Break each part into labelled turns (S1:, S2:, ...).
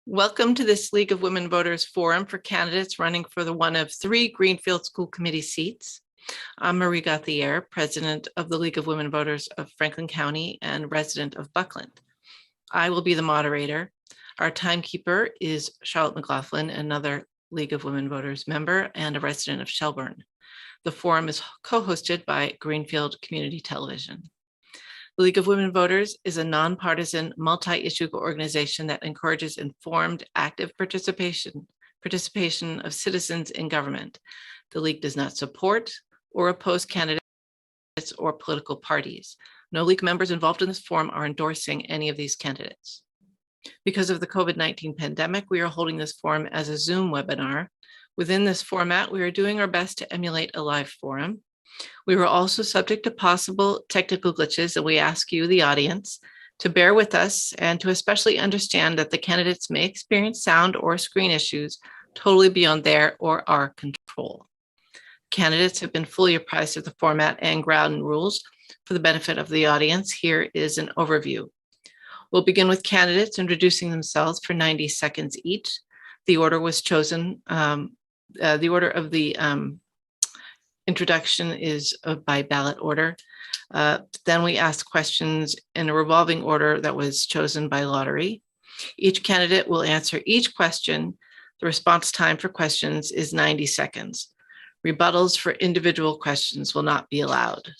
S1: Welcome to this League of Women Voters Forum for candidates running for the one of 3 Greenfield School Committee seats. I'm Marie Gauthier, President of the League of Women Voters of Franklin County and resident of Buckland. I will be the moderator. Our timekeeper is Charlotte McLaughlin, another League of Women Voters member and a resident of Shelburne. The forum is co-hosted by Greenfield Community Television. The League of Women Voters is a nonpartisan, multi-issue organization that encourages informed, active participation of citizens in government. The League does not support or oppose candidates or political parties. No League members involved in this forum are endorsing any of these candidates. Because of the COVID-19 pandemic, we are holding this forum as a Zoom webinar. Within this format, we are doing our best to emulate a live forum. We were also subject to possible technical glitches, and we ask you, the audience, to bear with us and to especially understand that the candidates may experience sound or screen issues totally beyond their or our control. Candidates have been fully apprised of the format and ground rules. For the benefit of the audience, here is an overview. We'll begin with candidates introducing themselves for 90 seconds each. The order was chosen, the order of the introduction is by ballot order. Then we ask questions in a revolving order that was chosen by lottery. Each candidate will answer each question. The response time for questions is 90 seconds. Rebuttals for individual questions will not be allowed.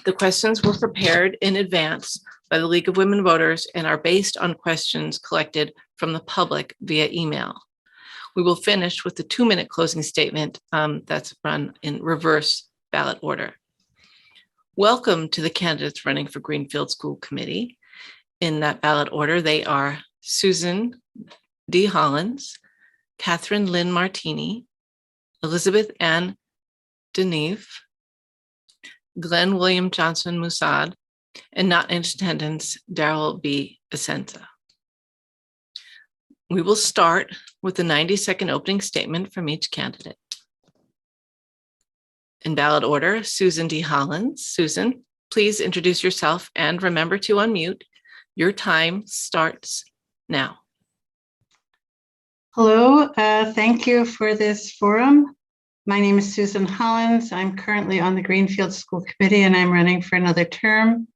S1: The questions were prepared in advance by the League of Women Voters and are based on questions collected from the public via email. We will finish with the 2-minute closing statement that's run in reverse ballot order. Welcome to the candidates running for Greenfield School Committee. In that ballot order, they are Susan D. Hollins, Catherine Lynn Martini, Elizabeth Ann Deneve, Glenn William Johnson Musad, and not in attendance, Darrell B. Asenza. We will start with the 90-second opening statement from each candidate. In ballot order, Susan D. Hollins. Susan, please introduce yourself and remember to unmute. Your time starts now.
S2: Hello, thank you for this forum. My name is Susan Hollins. I'm currently on the Greenfield School Committee and I'm running for another term.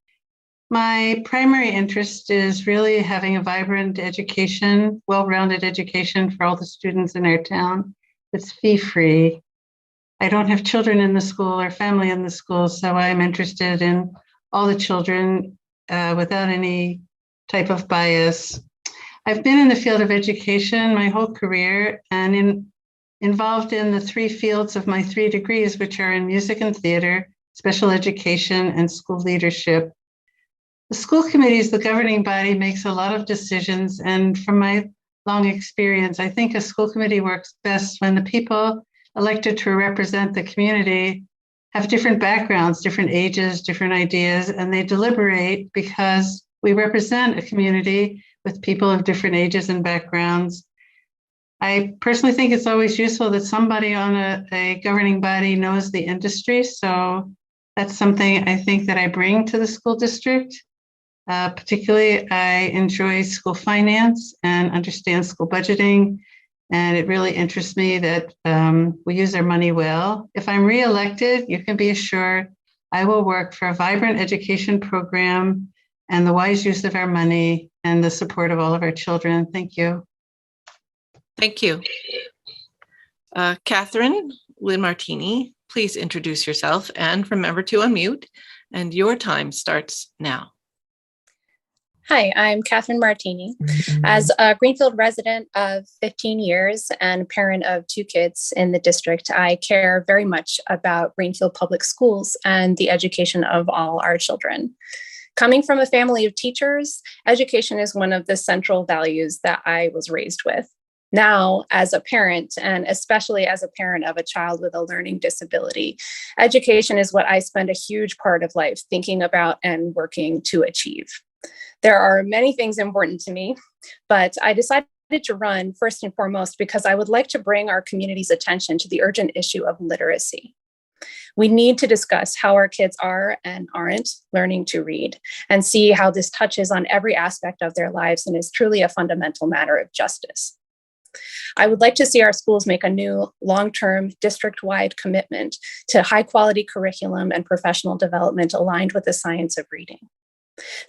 S2: My primary interest is really having a vibrant education, well-rounded education for all the students in our town that's fee-free. I don't have children in the school or family in the school, so I'm interested in all the children without any type of bias. I've been in the field of education my whole career and involved in the 3 fields of my 3 degrees, which are in music and theater, special education, and school leadership. The school committee, as the governing body, makes a lot of decisions. And from my long experience, I think a school committee works best when the people elected to represent the community have different backgrounds, different ages, different ideas, and they deliberate because we represent a community with people of different ages and backgrounds. I personally think it's always useful that somebody on a governing body knows the industry. So that's something I think that I bring to the school district. Particularly, I enjoy school finance and understand school budgeting, and it really interests me that we use our money well. If I'm reelected, you can be assured I will work for a vibrant education program and the wise use of our money and the support of all of our children. Thank you.
S1: Thank you. Catherine Lynn Martini, please introduce yourself and remember to unmute, and your time starts now.
S3: Hi, I'm Catherine Martini. As a Greenfield resident of 15 years and parent of 2 kids in the district, I care very much about Greenfield Public Schools and the education of all our children. Coming from a family of teachers, education is one of the central values that I was raised with. Now, as a parent, and especially as a parent of a child with a learning disability, education is what I spend a huge part of life thinking about and working to achieve. There are many things important to me, but I decided to run first and foremost because I would like to bring our community's attention to the urgent issue of literacy. We need to discuss how our kids are and aren't learning to read and see how this touches on every aspect of their lives and is truly a fundamental matter of justice. I would like to see our schools make a new long-term district-wide commitment to high-quality curriculum and professional development aligned with the science of reading.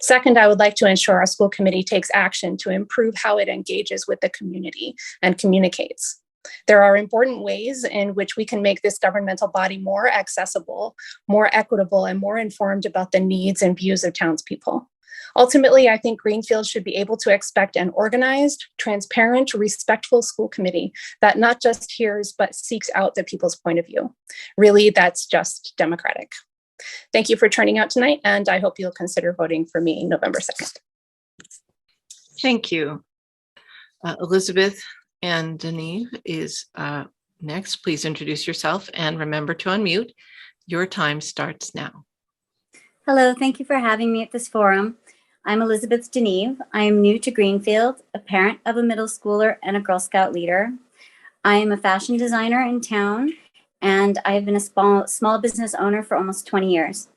S3: Second, I would like to ensure our school committee takes action to improve how it engages with the community and communicates. There are important ways in which we can make this governmental body more accessible, more equitable, and more informed about the needs and views of townspeople. Ultimately, I think Greenfield should be able to expect an organized, transparent, respectful school committee that not just hears, but seeks out the people's point of view. Really, that's just democratic. Thank you for turning out tonight, and I hope you'll consider voting for me November 2nd.
S1: Thank you. Elizabeth and Denise is next. Please introduce yourself and remember to unmute. Your time starts now.
S4: Hello, thank you for having me at this forum. I'm Elizabeth Deneve. I am new to Greenfield, a parent of a middle schooler and a Girl Scout leader. I am a fashion designer in town, and I have been a small business owner for almost 20 years.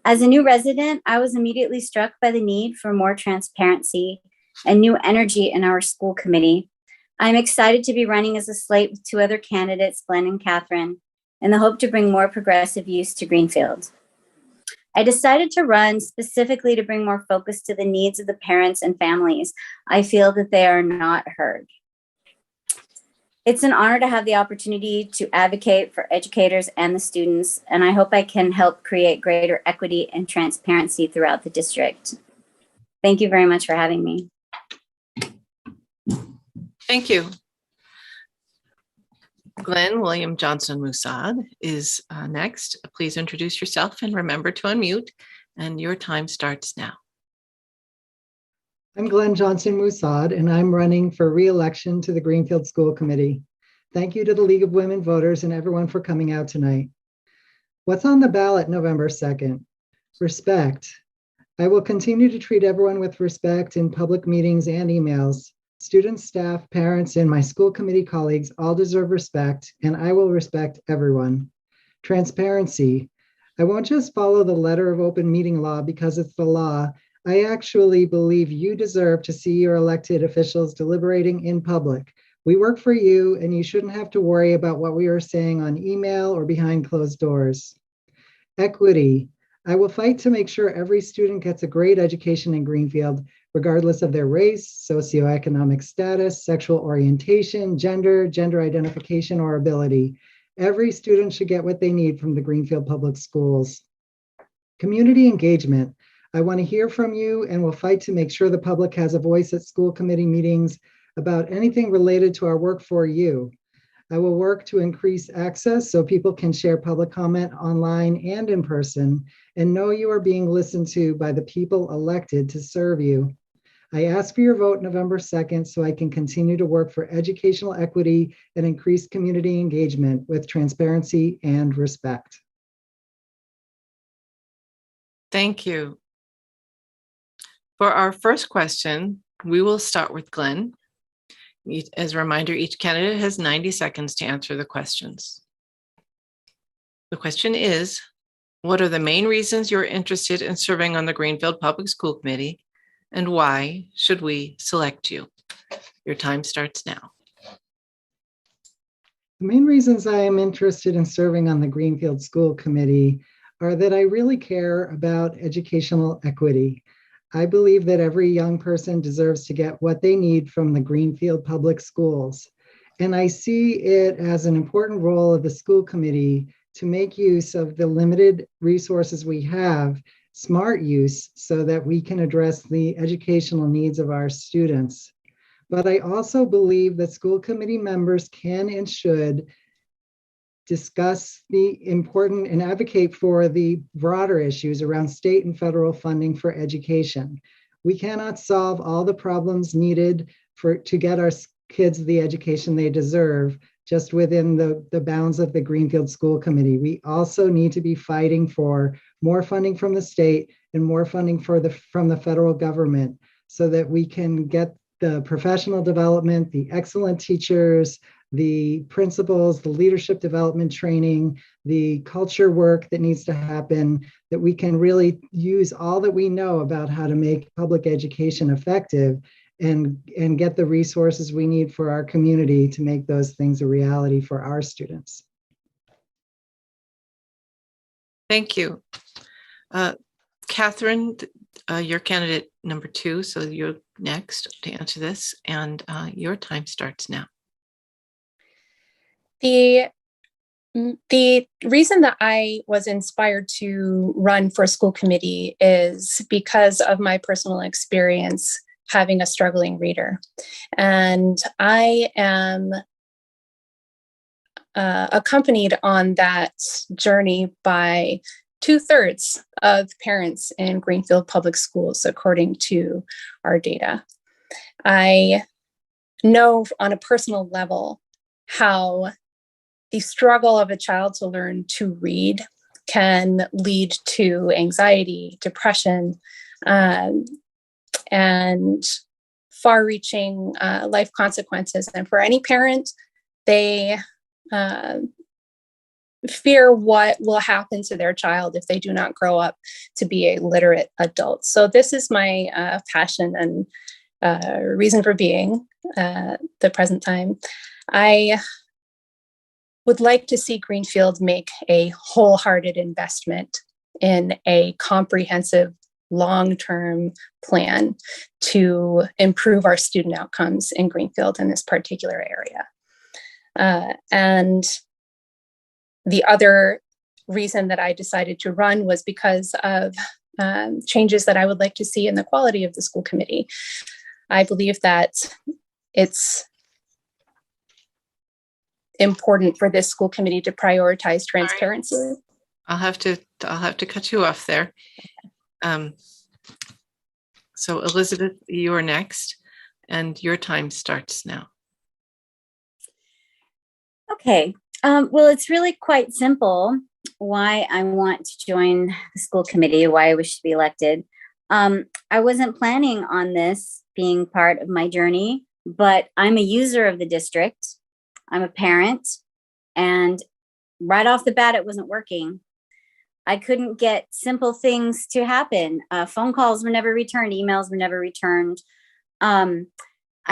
S4: As a new resident, I was immediately struck by the need for more transparency and new energy in our school committee. I'm excited to be running as a slate with two other candidates, Glenn and Catherine, in the hope to bring more progressive use to Greenfield. I decided to run specifically to bring more focus to the needs of the parents and families. I feel that they are not heard. It's an honor to have the opportunity to advocate for educators and the students, and I hope I can help create greater equity and transparency throughout the district. Thank you very much for having me.
S1: Thank you. Glenn William Johnson Musad is next. Please introduce yourself and remember to unmute, and your time starts now.
S5: I'm Glenn Johnson Musad, and I'm running for re-election to the Greenfield School Committee. Thank you to the League of Women Voters and everyone for coming out tonight. What's on the ballot November 2nd? Respect. I will continue to treat everyone with respect in public meetings and emails. Students, staff, parents, and my school committee colleagues all deserve respect, and I will respect everyone. Transparency. I won't just follow the letter of open meeting law because it's the law. I actually believe you deserve to see your elected officials deliberating in public. We work for you, and you shouldn't have to worry about what we are saying on email or behind closed doors. Equity. I will fight to make sure every student gets a great education in Greenfield, regardless of their race, socioeconomic status, sexual orientation, gender identification, or ability. Every student should get what they need from the Greenfield Public Schools. Community engagement. I want to hear from you and will fight to make sure the public has a voice at school committee meetings about anything related to our work for you. I will work to increase access so people can share public comment online and in person and know you are being listened to by the people elected to serve you. I ask for your vote November 2nd so I can continue to work for educational equity and increased community engagement with transparency and respect.
S1: Thank you. For our first question, we will start with Glenn. As a reminder, each candidate has 90 seconds to answer the questions. The question is, what are the main reasons you're interested in serving on the Greenfield Public School Committee, and why should we select you? Your time starts now.
S5: The main reasons I am interested in serving on the Greenfield School Committee are that I really care about educational equity. I believe that every young person deserves to get what they need from the Greenfield Public Schools. And I see it as an important role of the school committee to make use of the limited resources we have, smart use, so that we can address the educational needs of our students. But I also believe that school committee members can and should discuss the important and advocate for the broader issues around state and federal funding for education. We cannot solve all the problems needed to get our kids the education they deserve just within the bounds of the Greenfield School Committee. We also need to be fighting for more funding from the state and more funding from the federal government so that we can get the professional development, the excellent teachers, the principals, the leadership development training, the culture work that needs to happen, that we can really use all that we know about how to make public education effective and get the resources we need for our community to make those things a reality for our students.
S1: Thank you. Catherine, you're candidate number 2, so you're next to answer this, and your time starts now.
S3: The reason that I was inspired to run for school committee is because of my personal experience having a struggling reader. And I am accompanied on that journey by 2/3 of parents in Greenfield Public Schools, according to our data. I know on a personal level how the struggle of a child to learn to read can lead to anxiety, depression, and far-reaching life consequences. And for any parent, they fear what will happen to their child if they do not grow up to be a literate adult. So this is my passion and reason for being at the present time. I would like to see Greenfield make a wholehearted investment in a comprehensive long-term plan to improve our student outcomes in Greenfield in this particular area. And the other reason that I decided to run was because of changes that I would like to see in the quality of the school committee. I believe that it's important for this school committee to prioritize transparency.
S1: Right. I'll have to cut you off there. So Elizabeth, you are next, and your time starts now.
S4: Okay. Well, it's really quite simple why I want to join the school committee, why I wish to be elected. I wasn't planning on this being part of my journey, but I'm a user of the district. I'm a parent, and right off the bat, it wasn't working. I couldn't get simple things to happen. Phone calls were never returned, emails were never returned. I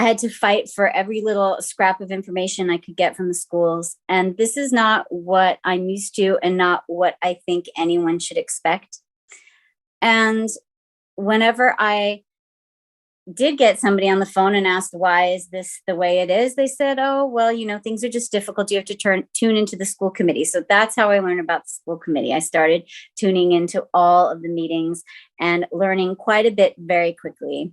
S4: had to fight for every little scrap of information I could get from the schools. And this is not what I'm used to and not what I think anyone should expect. And whenever I did get somebody on the phone and asked, why is this the way it is? They said, oh, well, you know, things are just difficult. You have to tune into the school committee. So that's how I learned about the school committee. I started tuning into all of the meetings and learning quite a bit very quickly.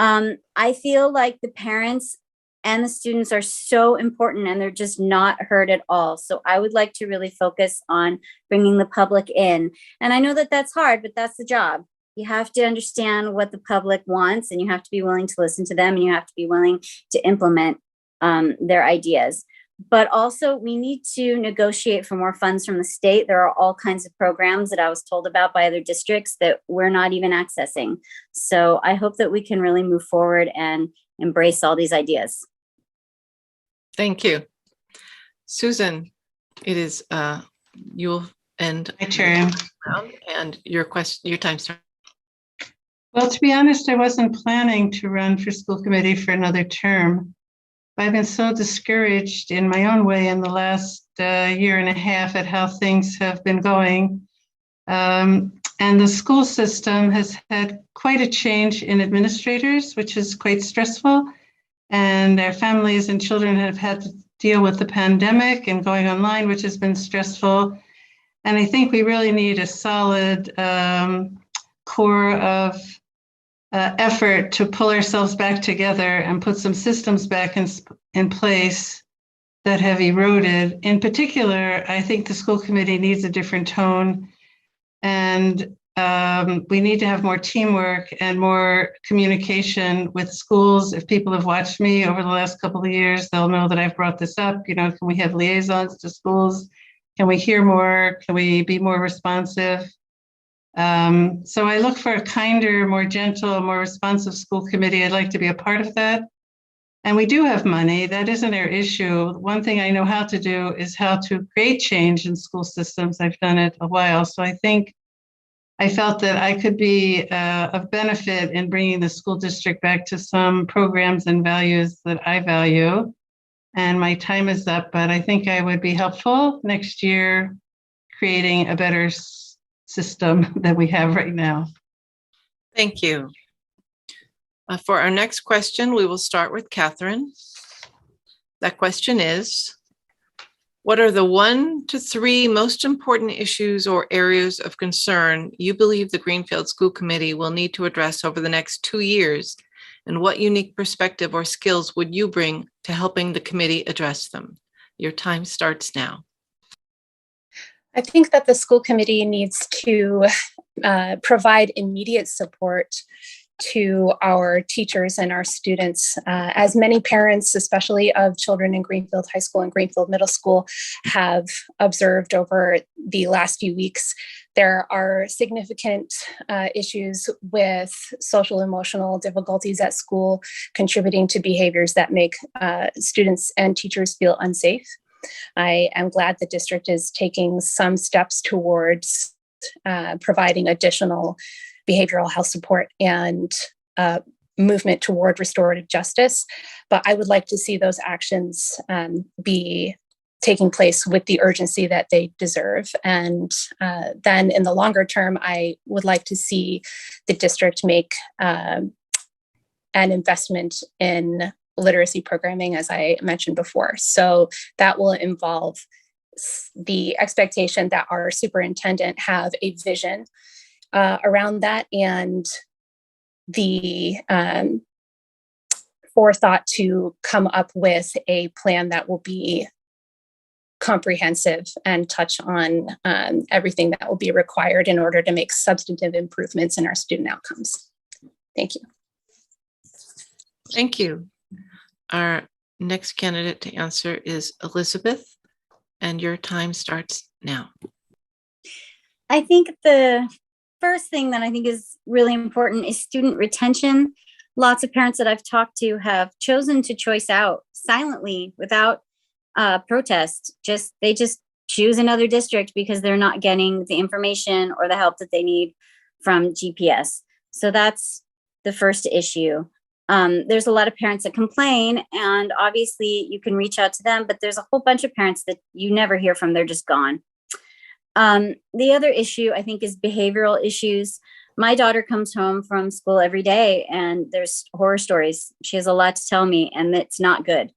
S4: I feel like the parents and the students are so important and they're just not heard at all. So I would like to really focus on bringing the public in. And I know that that's hard, but that's the job. You have to understand what the public wants, and you have to be willing to listen to them, and you have to be willing to implement their ideas. But also, we need to negotiate for more funds from the state. There are all kinds of programs that I was told about by other districts that we're not even accessing. So I hope that we can really move forward and embrace all these ideas.
S1: Thank you. Susan, it is you'll end
S2: My turn.
S1: and your time starts.
S2: Well, to be honest, I wasn't planning to run for school committee for another term. I've been so discouraged in my own way in the last year and a half at how things have been going. And the school system has had quite a change in administrators, which is quite stressful. And our families and children have had to deal with the pandemic and going online, which has been stressful. And I think we really need a solid core of effort to pull ourselves back together and put some systems back in place that have eroded. In particular, I think the school committee needs a different tone, and we need to have more teamwork and more communication with schools. If people have watched me over the last couple of years, they'll know that I've brought this up. You know, can we have liaisons to schools? Can we hear more? Can we be more responsive? So I look for a kinder, more gentle, more responsive school committee. I'd like to be a part of that. And we do have money. That isn't our issue. One thing I know how to do is how to create change in school systems. I've done it a while. So I think I felt that I could be of benefit in bringing the school district back to some programs and values that I value. And my time is up, but I think I would be helpful next year creating a better system than we have right now.
S1: Thank you. For our next question, we will start with Catherine. That question is, what are the 1 to 3 most important issues or areas of concern you believe the Greenfield School Committee will need to address over the next 2 years? And what unique perspective or skills would you bring to helping the committee address them? Your time starts now.
S3: I think that the school committee needs to provide immediate support to our teachers and our students. As many parents, especially of children in Greenfield High School and Greenfield Middle School, have observed over the last few weeks, there are significant issues with social emotional difficulties at school, contributing to behaviors that make students and teachers feel unsafe. I am glad the district is taking some steps towards providing additional behavioral health support and movement toward restorative justice. But I would like to see those actions be taking place with the urgency that they deserve. And then in the longer term, I would like to see the district make an investment in literacy programming, as I mentioned before. So that will involve the expectation that our superintendent have a vision around that and the forethought to come up with a plan that will be comprehensive and touch on everything that will be required in order to make substantive improvements in our student outcomes. Thank you.
S1: Thank you. Our next candidate to answer is Elizabeth, and your time starts now.
S4: I think the first thing that I think is really important is student retention. Lots of parents that I've talked to have chosen to choice out silently without protest. They just choose another district because they're not getting the information or the help that they need from GPS. So that's the first issue. There's a lot of parents that complain, and obviously you can reach out to them, but there's a whole bunch of parents that you never hear from. They're just gone. The other issue I think is behavioral issues. My daughter comes home from school every day and there's horror stories. She has a lot to tell me, and it's not good.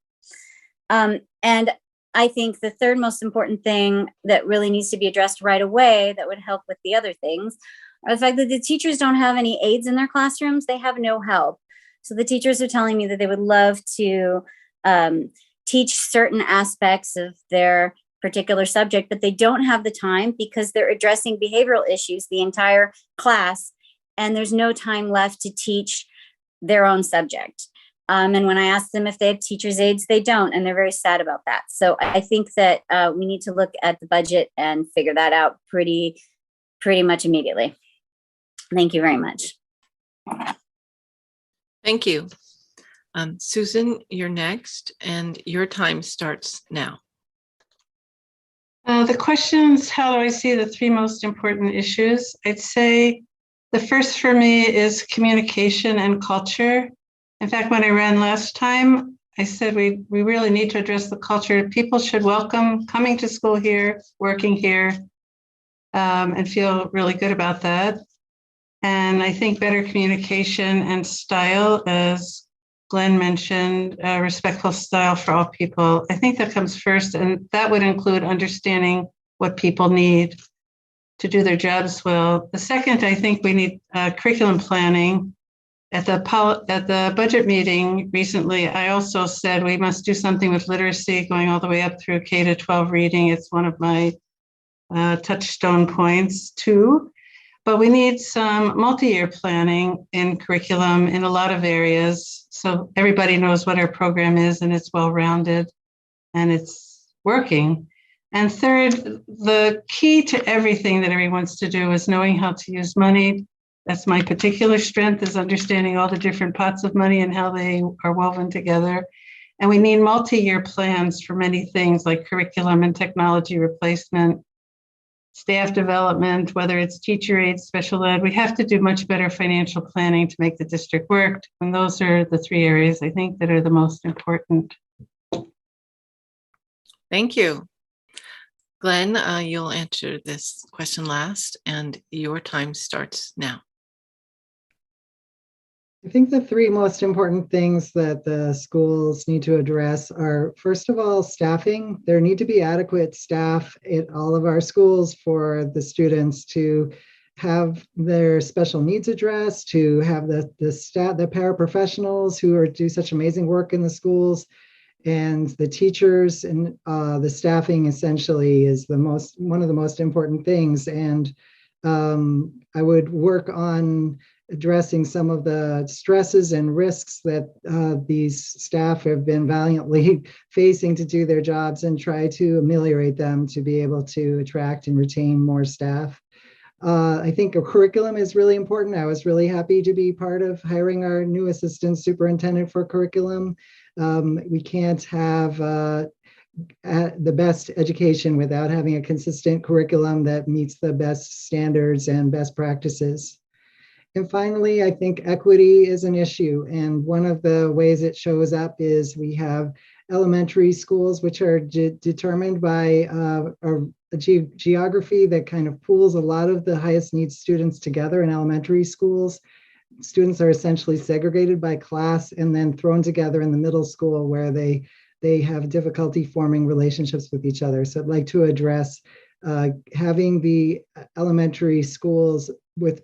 S4: And I think the third most important thing that really needs to be addressed right away that would help with the other things are the fact that the teachers don't have any aides in their classrooms. They have no help. So the teachers are telling me that they would love to teach certain aspects of their particular subject, but they don't have the time because they're addressing behavioral issues the entire class, and there's no time left to teach their own subject. And when I ask them if they have teachers' aides, they don't, and they're very sad about that. So I think that we need to look at the budget and figure that out pretty much immediately. Thank you very much.
S1: Thank you. Susan, you're next, and your time starts now.
S2: The questions, how do I see the 3 most important issues? I'd say the first for me is communication and culture. In fact, when I ran last time, I said we really need to address the culture. People should welcome coming to school here, working here, and feel really good about that. And I think better communication and style, as Glenn mentioned, respectful style for all people. I think that comes first, and that would include understanding what people need to do their jobs well. The second, I think we need curriculum planning. At the budget meeting recently, I also said we must do something with literacy going all the way up through K to 12 reading. It's one of my touchstone points too. But we need some multi-year planning in curriculum in a lot of areas, so everybody knows what our program is and it's well-rounded and it's working. And third, the key to everything that everyone wants to do is knowing how to use money That's my particular strength, is understanding all the different pots of money and how they are woven together. And we need multi-year plans for many things like curriculum and technology replacement, staff development, whether it's teacher aides, special ed. We have to do much better financial planning to make the district work. And those are the three areas I think that are the most important.
S1: Thank you. Glenn, you'll answer this question last, and your time starts now.
S5: I think the three most important things that the schools need to address are, first of all, staffing. There need to be adequate staff at all of our schools for the students to have their special needs addressed, to have the paraprofessionals who do such amazing work in the schools, and the teachers, and the staffing essentially is one of the most important things. And I would work on addressing some of the stresses and risks that these staff have been valiantly facing to do their jobs, and try to ameliorate them to be able to attract and retain more staff. I think a curriculum is really important. I was really happy to be part of hiring our new assistant superintendent for curriculum. We can't have the best education without having a consistent curriculum that meets the best standards and best practices. And finally, I think equity is an issue. And one of the ways it shows up is we have elementary schools, which are determined by a geography that kind of pools a lot of the highest needs students together in elementary schools. Students are essentially segregated by class and then thrown together in the middle school, where they have difficulty forming relationships with each other. So I'd like to address having the elementary schools with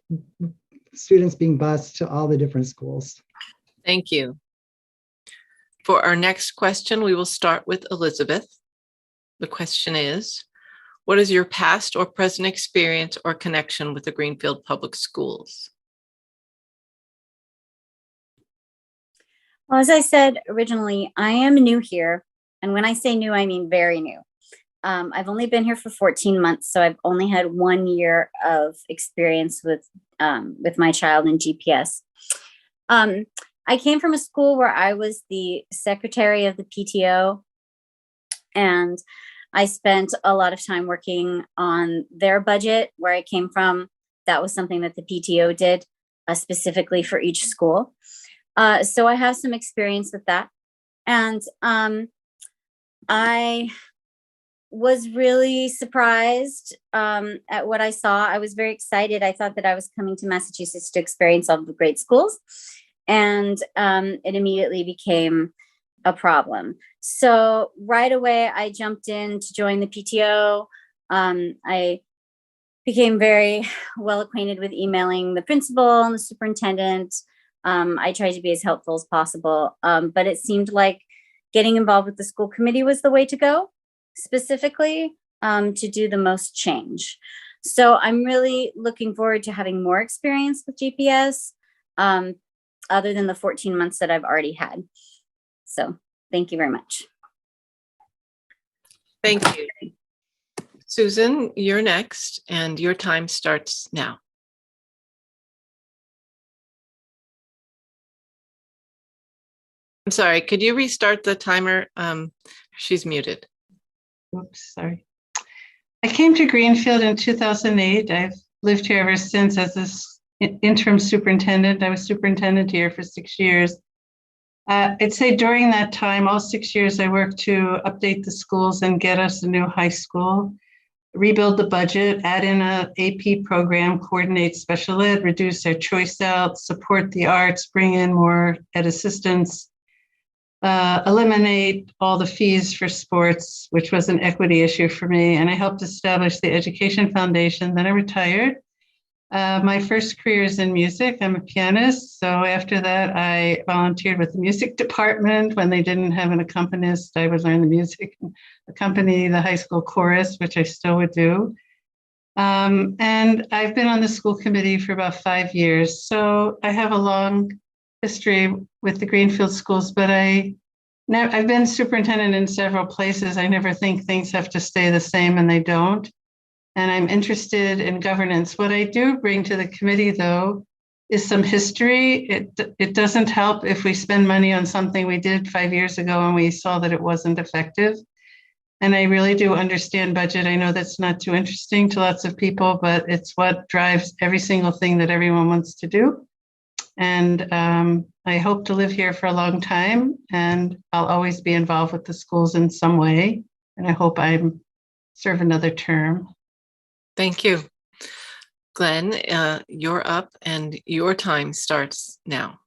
S5: students being bused to all the different schools.
S1: Thank you. For our next question, we will start with Elizabeth. The question is, what is your past or present experience or connection with the Greenfield Public Schools?
S4: Well, as I said originally, I am new here. And when I say new, I mean very new. I've only been here for 14 months, so I've only had 1 year of experience with my child in GPS. I came from a school where I was the secretary of the PTO, and I spent a lot of time working on their budget. Where I came from, that was something that the PTO did specifically for each school. So I have some experience with that. And I was really surprised at what I saw. I was very excited. I thought that I was coming to Massachusetts to experience all the great schools. And it immediately became a problem. So right away, I jumped in to join the PTO. I became very well acquainted with emailing the principal and the superintendent. I tried to be as helpful as possible, but it seemed like getting involved with the school committee was the way to go, specifically to do the most change. So I'm really looking forward to having more experience with GPS, other than the 14 months that I've already had. So thank you very much.
S1: Thank you. Susan, you're next, and your time starts now. I'm sorry, could you restart the timer? She's muted.
S2: Oops, sorry. I came to Greenfield in 2008. I've lived here ever since as this interim superintendent. I was superintendent here for 6 years. I'd say during that time, all 6 years, I worked to update the schools and get us a new high school, rebuild the budget, add in an AP program, coordinate special ed, reduce their choice out, support the arts, bring in more ed assistants, eliminate all the fees for sports, which was an equity issue for me. And I helped establish the Education Foundation. Then I retired. My first career is in music. I'm a pianist. So after that, I volunteered with the music department. When they didn't have an accompanist, I would learn the music and accompany the high school chorus, which I still would do. And I've been on the school committee for about 5 years. So I have a long history with the Greenfield schools, but I've been superintendent in several places. I never think things have to stay the same, and they don't. And I'm interested in governance. What I do bring to the committee, though, is some history. It doesn't help if we spend money on something we did 5 years ago and we saw that it wasn't effective. And I really do understand budget. I know that's not too interesting to lots of people, but it's what drives every single thing that everyone wants to do. And I hope to live here for a long time, and I'll always be involved with the schools in some way. And I hope I serve another term.
S1: Thank you. Glenn, you're up and your time starts now.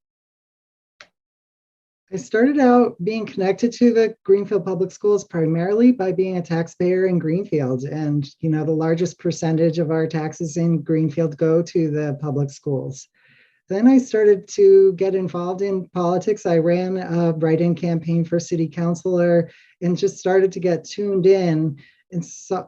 S5: I started out being connected to the Greenfield Public Schools primarily by being a taxpayer in Greenfield. And, the largest percentage of our taxes in Greenfield go to the public schools. Then I started to get involved in politics. I ran a write-in campaign for city councilor and just started to get tuned in and saw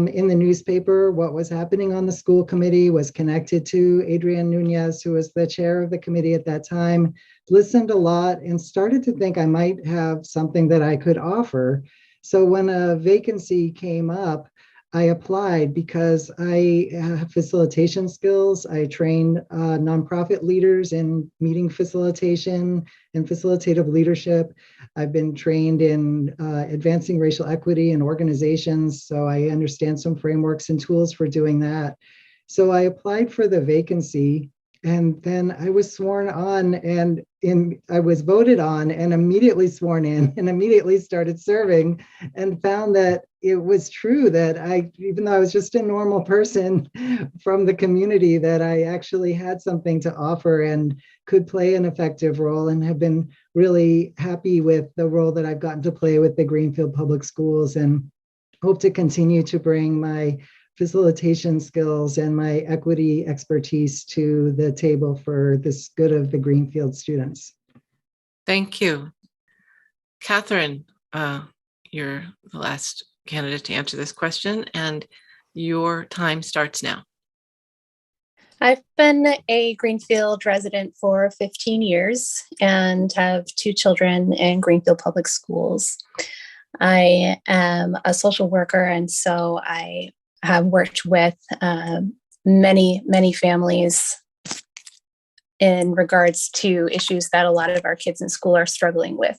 S5: in the newspaper what was happening on the school committee, was connected to Adrienne Nunez, who was the chair of the committee at that time, listened a lot and started to think I might have something that I could offer. So when a vacancy came up, I applied because I have facilitation skills. I train nonprofit leaders in meeting facilitation and facilitative leadership. I've been trained in advancing racial equity in organizations, so I understand some frameworks and tools for doing that. So I applied for the vacancy, and then I was sworn on, and I was voted on and immediately sworn in and immediately started serving, and found that it was true that even though I was just a normal person from the community, that I actually had something to offer and could play an effective role, and have been really happy with the role that I've gotten to play with the Greenfield Public Schools, and hope to continue to bring my facilitation skills and my equity expertise to the table for this good of the Greenfield students.
S1: Thank you. Catherine, you're the last candidate to answer this question, and your time starts now.
S3: I've been a Greenfield resident for 15 years and have 2 children in Greenfield Public Schools. I am a social worker, and so I have worked with many families in regards to issues that a lot of our kids in school are struggling with,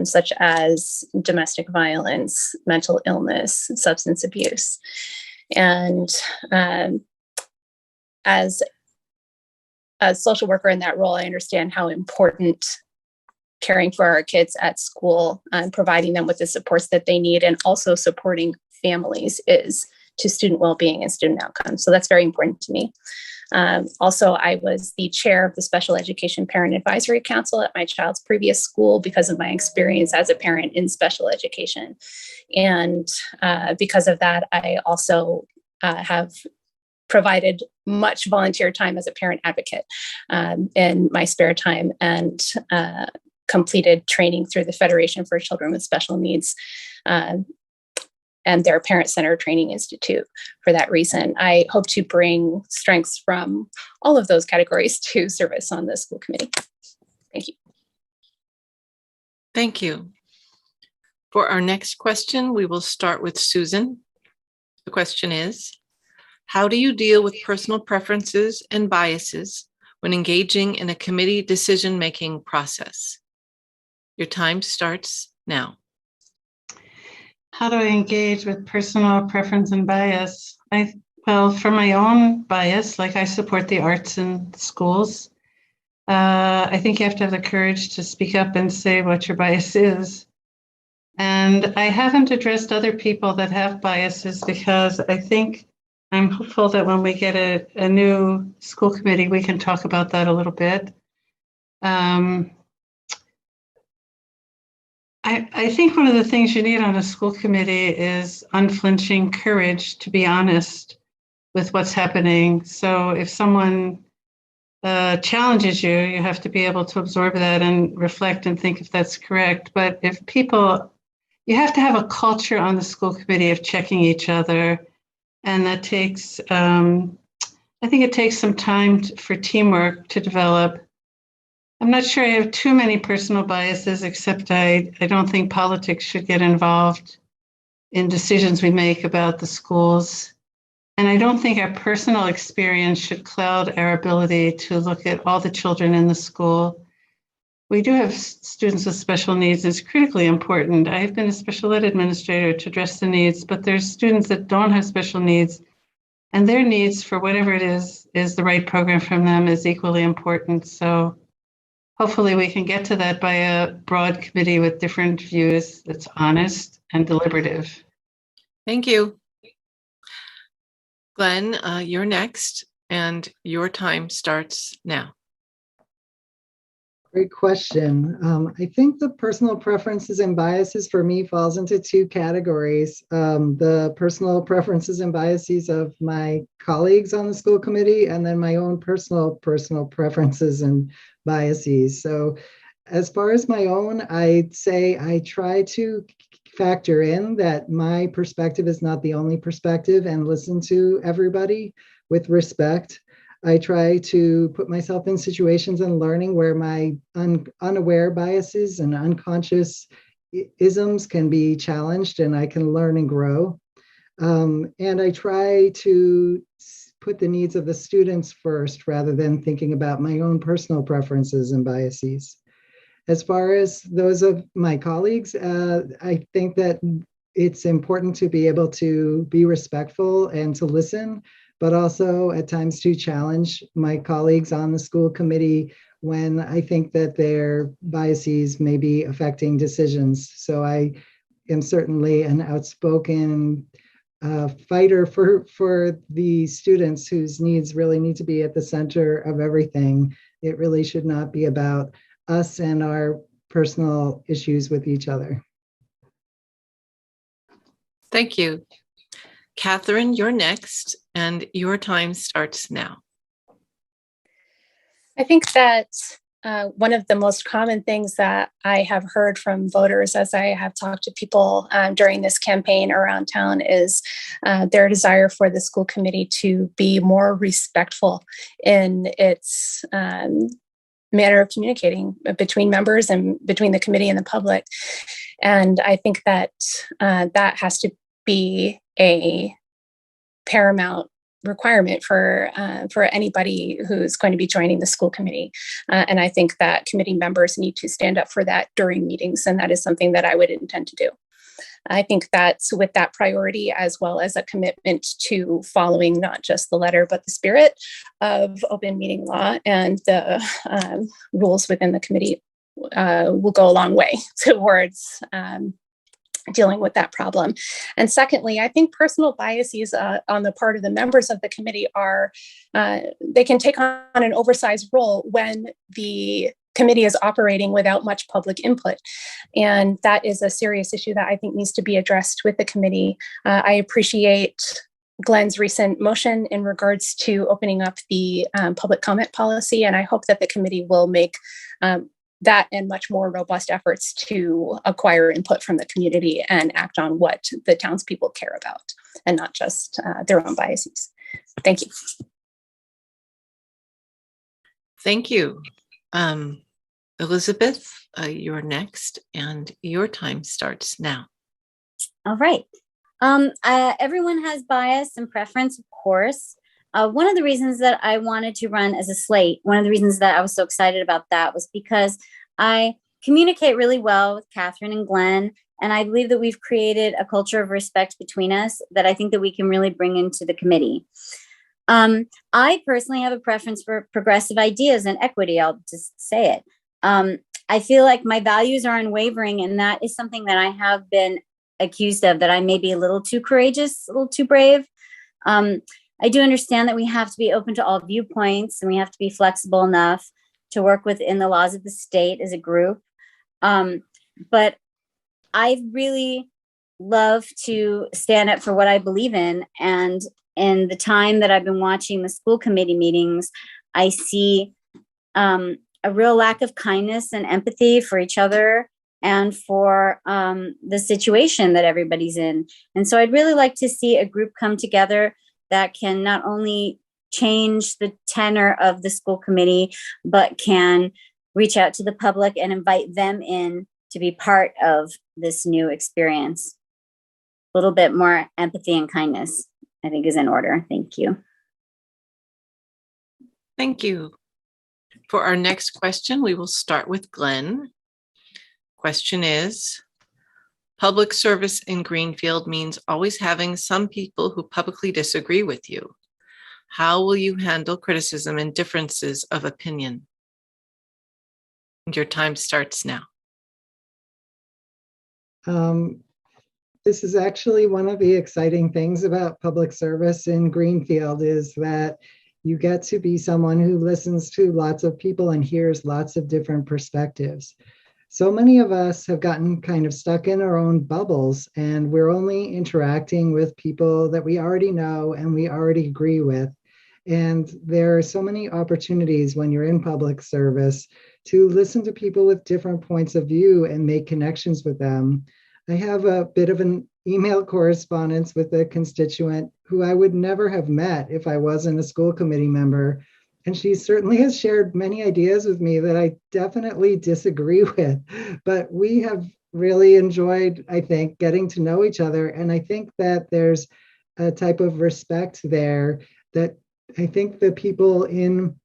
S3: such as domestic violence, mental illness, substance abuse. And as a social worker in that role, I understand how important caring for our kids at school and providing them with the supports that they need, and also supporting families is to student well-being and student outcomes. So that's very important to me. Also, I was the chair of the Special Education Parent Advisory Council at my child's previous school because of my experience as a parent in special education. And because of that, I also have provided much volunteer time as a parent advocate in my spare time, and completed training through the Federation for Children with Special Needs and their Parent Center Training Institute for that reason. I hope to bring strengths from all of those categories to service on the school committee. Thank you.
S1: Thank you. For our next question, we will start with Susan. The question is, how do you deal with personal preferences and biases when engaging in a committee decision-making process? Your time starts now.
S2: How do I engage with personal preference and bias? Well, for my own bias, like I support the arts in schools. I think you have to have the courage to speak up and say what your bias is. And I haven't addressed other people that have biases because I think I'm hopeful that when we get a new school committee, we can talk about that a little bit. I think one of the things you need on a school committee is unflinching courage to be honest with what's happening. So if someone challenges you, you have to be able to absorb that and reflect and think if that's correct. But if people, you have to have a culture on the school committee of checking each other. And that takes, I think it takes some time for teamwork to develop. I'm not sure I have too many personal biases, except I don't think politics should get involved in decisions we make about the schools. And I don't think our personal experience should cloud our ability to look at all the children in the school. We do have students with special needs. It's critically important. I've been a special ed administrator to address the needs, but there's students that don't have special needs, and their needs for whatever it is the right program from them is equally important. So hopefully we can get to that by a broad committee with different views that's honest and deliberative.
S1: Thank you. Glenn, you're next, and your time starts now.
S5: Great question. I think the personal preferences and biases for me falls into two categories. The personal preferences and biases of my colleagues on the school committee, and then my own personal preferences and biases. So as far as my own, I'd say I try to factor in that my perspective is not the only perspective and listen to everybody with respect. I try to put myself in situations and learning where my unaware biases and unconscious isms can be challenged and I can learn and grow. And I try to put the needs of the students first rather than thinking about my own personal preferences and biases. As far as those of my colleagues, I think that it's important to be able to be respectful and to listen, but also at times to challenge my colleagues on the school committee when I think that their biases may be affecting decisions. So I am certainly an outspoken fighter for the students whose needs really need to be at the center of everything. It really should not be about us and our personal issues with each other.
S1: Thank you. Catherine, you're next, and your time starts now.
S3: I think that one of the most common things that I have heard from voters as I have talked to people during this campaign around town is their desire for the school committee to be more respectful in its manner of communicating between members and between the committee and the public. And I think that that has to be a paramount requirement for anybody who's going to be joining the school committee. And I think that committee members need to stand up for that during meetings. And that is something that I would intend to do. I think that's with that priority, as well as a commitment to following not just the letter, but the spirit of open meeting law and the rules within the committee will go a long way towards dealing with that problem. And secondly, I think personal biases on the part of the members of the committee are, they can take on an oversized role when the committee is operating without much public input. And that is a serious issue that I think needs to be addressed with the committee. I appreciate Glenn's recent motion in regards to opening up the public comment policy. And I hope that the committee will make that and much more robust efforts to acquire input from the community and act on what the townspeople care about and not just their own biases. Thank you.
S1: Thank you. Elizabeth, you're next, and your time starts now.
S4: All right. Everyone has bias and preference, of course. One of the reasons that I wanted to run as a slate, one of the reasons that I was so excited about that was because I communicate really well with Catherine and Glenn, and I believe that we've created a culture of respect between us that I think that we can really bring into the committee. I personally have a preference for progressive ideas and equity. I'll just say it. I feel like my values are unwavering, and that is something that I have been accused of, that I may be a little too courageous, a little too brave. I do understand that we have to be open to all viewpoints, and we have to be flexible enough to work within the laws of the state as a group. But I really love to stand up for what I believe in. And in the time that I've been watching the school committee meetings, I see a real lack of kindness and empathy for each other and for the situation that everybody's in. And so I'd really like to see a group come together that can not only change the tenor of the school committee, but can reach out to the public and invite them in to be part of this new experience. A little bit more empathy and kindness, I think is in order. Thank you.
S1: Thank you. For our next question, we will start with Glenn. Question is, public service in Greenfield means always having some people who publicly disagree with you. How will you handle criticism and differences of opinion? Your time starts now.
S5: This is actually one of the exciting things about public service in Greenfield is that you get to be someone who listens to lots of people and hears lots of different perspectives. So many of us have gotten kind of stuck in our own bubbles, and we're only interacting with people that we already know and we already agree with. And there are so many opportunities when you're in public service to listen to people with different points of view and make connections with them. I have a bit of an email correspondence with a constituent who I would never have met if I wasn't a school committee member. And she certainly has shared many ideas with me that I definitely disagree with. But we have really enjoyed, I think, getting to know each other. And I think that there's a type of respect there that I think the people in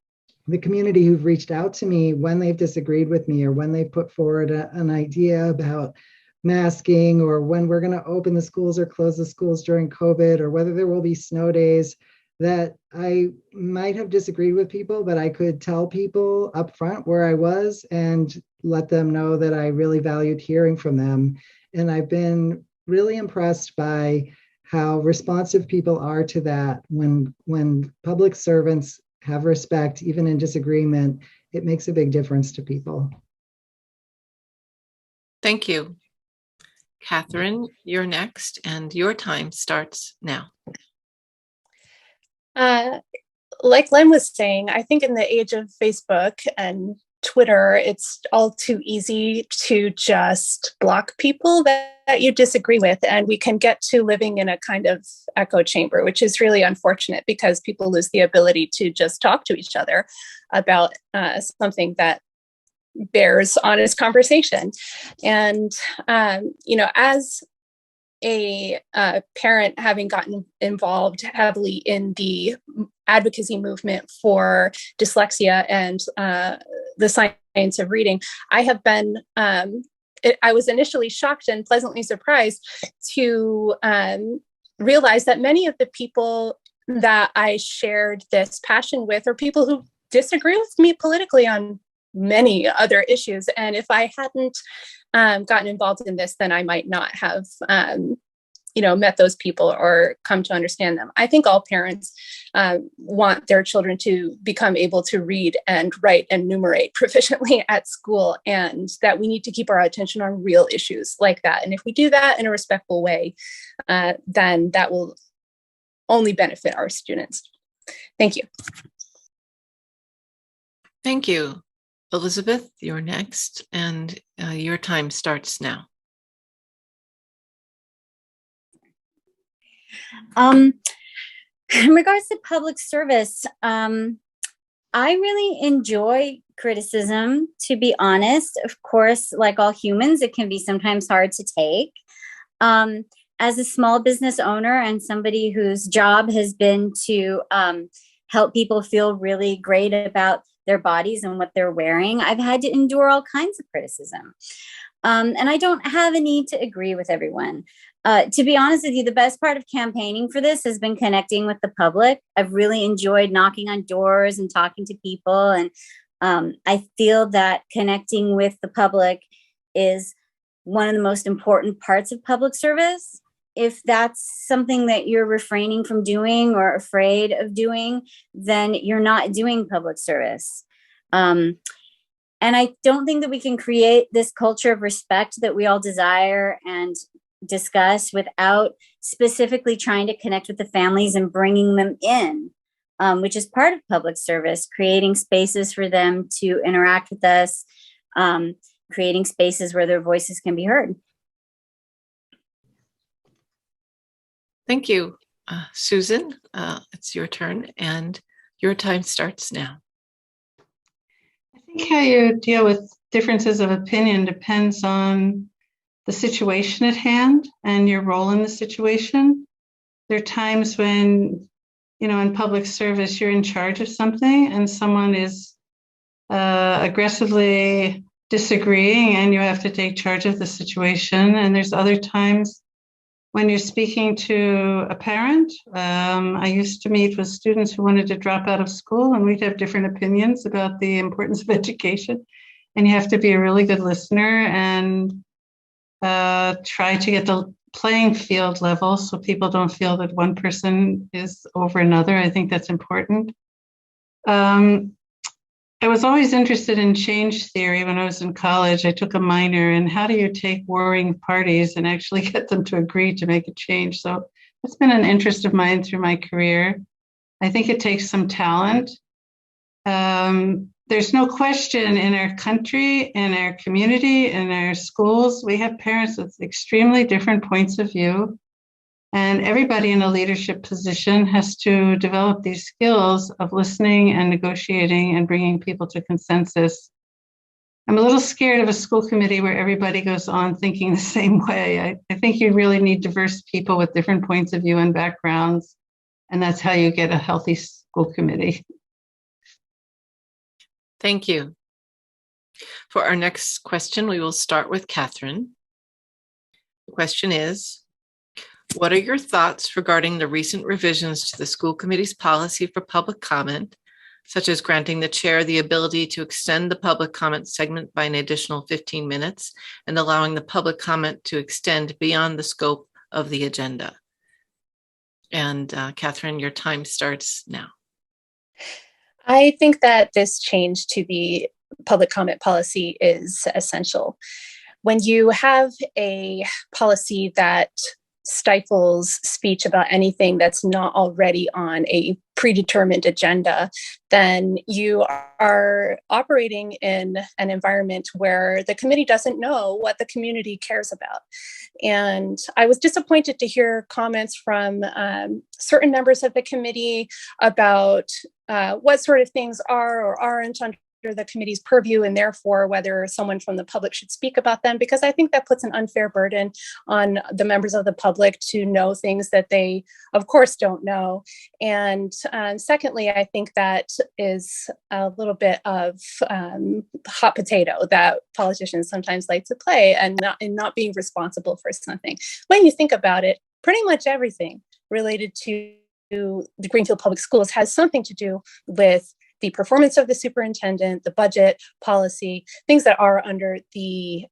S5: the community who've reached out to me when they've disagreed with me or when they put forward an idea about masking or when we're going to open the schools or close the schools during COVID or whether there will be snow days, that I might have disagreed with people, but I could tell people up front where I was and let them know that I really valued hearing from them. And I've been really impressed by how responsive people are to that. When public servants have respect, even in disagreement, it makes a big difference to people.
S1: Thank you. Catherine, you're next, and your time starts now.
S3: Like Len was saying, I think in the age of Facebook and Twitter, it's all too easy to just block people that you disagree with. And we can get to living in a kind of echo chamber, which is really unfortunate because people lose the ability to just talk to each other about something that bears honest conversation. And, as a parent, having gotten involved heavily in the advocacy movement for dyslexia and the science of reading, I have been, I was initially shocked and pleasantly surprised to realize that many of the people that I shared this passion with are people who disagree with me politically on many other issues. And if I hadn't gotten involved in this, then I might not have, met those people or come to understand them. I think all parents want their children to become able to read and write and numerate proficiently at school, and that we need to keep our attention on real issues like that. And if we do that in a respectful way, then that will only benefit our students. Thank you.
S1: Thank you. Elizabeth, you're next, and your time starts now.
S4: In regards to public service, I really enjoy criticism, to be honest. Of course, like all humans, it can be sometimes hard to take. As a small business owner and somebody whose job has been to help people feel really great about their bodies and what they're wearing, I've had to endure all kinds of criticism. And I don't have a need to agree with everyone. To be honest with you, the best part of campaigning for this has been connecting with the public. I've really enjoyed knocking on doors and talking to people. And I feel that connecting with the public is one of the most important parts of public service. If that's something that you're refraining from doing or afraid of doing, then you're not doing public service. And I don't think that we can create this culture of respect that we all desire and discuss without specifically trying to connect with the families and bringing them in, which is part of public service, creating spaces for them to interact with us, creating spaces where their voices can be heard.
S1: Thank you. Susan, it's your turn, and your time starts now.
S2: I think how you deal with differences of opinion depends on the situation at hand and your role in the situation. there are times when, in public service, you're in charge of something and someone is aggressively disagreeing and you have to take charge of the situation. And there's other times when you're speaking to a parent. I used to meet with students who wanted to drop out of school, and we'd have different opinions about the importance of education. And you have to be a really good listener and try to get the playing field level so people don't feel that one person is over another. I think that's important. I was always interested in change theory when I was in college. I took a minor in how do you take warring parties and actually get them to agree to make a change. So it's been an interest of mine through my career. I think it takes some talent. There's no question in our country, in our community, in our schools, we have parents with extremely different points of view. And everybody in a leadership position has to develop these skills of listening and negotiating and bringing people to consensus. I'm a little scared of a school committee where everybody goes on thinking the same way. I think you really need diverse people with different points of view and backgrounds. And that's how you get a healthy school committee.
S1: Thank you. For our next question, we will start with Catherine. The question is, what are your thoughts regarding the recent revisions to the school committee's policy for public comment, such as granting the chair the ability to extend the public comment segment by an additional 15 minutes and allowing the public comment to extend beyond the scope of the agenda? And Catherine, your time starts now.
S3: I think that this change to the public comment policy is essential. When you have a policy that stifles speech about anything that's not already on a predetermined agenda, then you are operating in an environment where the committee doesn't know what the community cares about. And I was disappointed to hear comments from certain members of the committee about what sort of things are or aren't under the committee's purview, and therefore whether someone from the public should speak about them, because I think that puts an unfair burden on the members of the public to know things that they, of course, don't know. And secondly, I think that is a little bit of hot potato that politicians sometimes like to play, and not being responsible for something. When you think about it, pretty much everything related to the Greenfield Public Schools has something to do with the performance of the superintendent, the budget, policy, things that are under the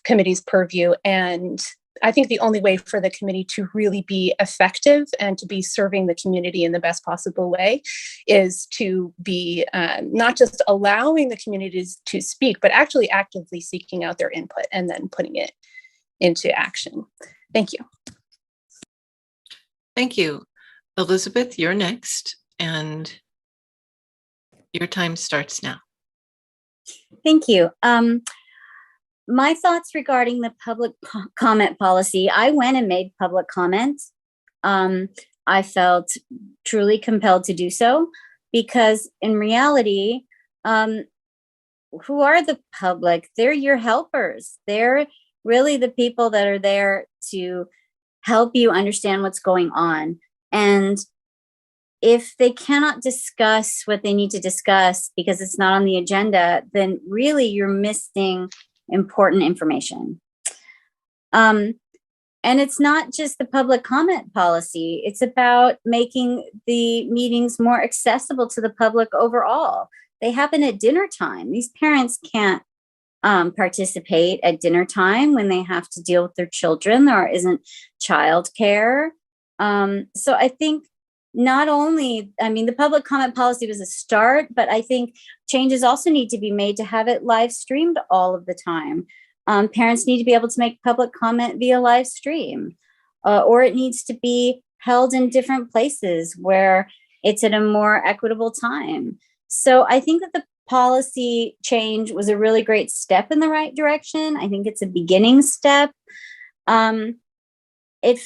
S3: committee's purview. And I think the only way for the committee to really be effective and to be serving the community in the best possible way is to be not just allowing the communities to speak, but actually actively seeking out their input and then putting it into action. Thank you.
S1: Thank you. Elizabeth, you're next, and your time starts now.
S4: Thank you. My thoughts regarding the public comment policy, I went and made public comments. I felt truly compelled to do so because in reality, who are the public? They're your helpers. They're really the people that are there to help you understand what's going on. And if they cannot discuss what they need to discuss because it's not on the agenda, then really you're missing important information. And it's not just the public comment policy. It's about making the meetings more accessible to the public overall. They happen at dinner time. These parents can't participate at dinner time when they have to deal with their children. There isn't childcare. So I think not only, the public comment policy was a start, but I think changes also need to be made to have it live streamed all of the time. Parents need to be able to make public comment via live stream, or it needs to be held in different places where it's at a more equitable time. So I think that the policy change was a really great step in the right direction. I think it's a beginning step. It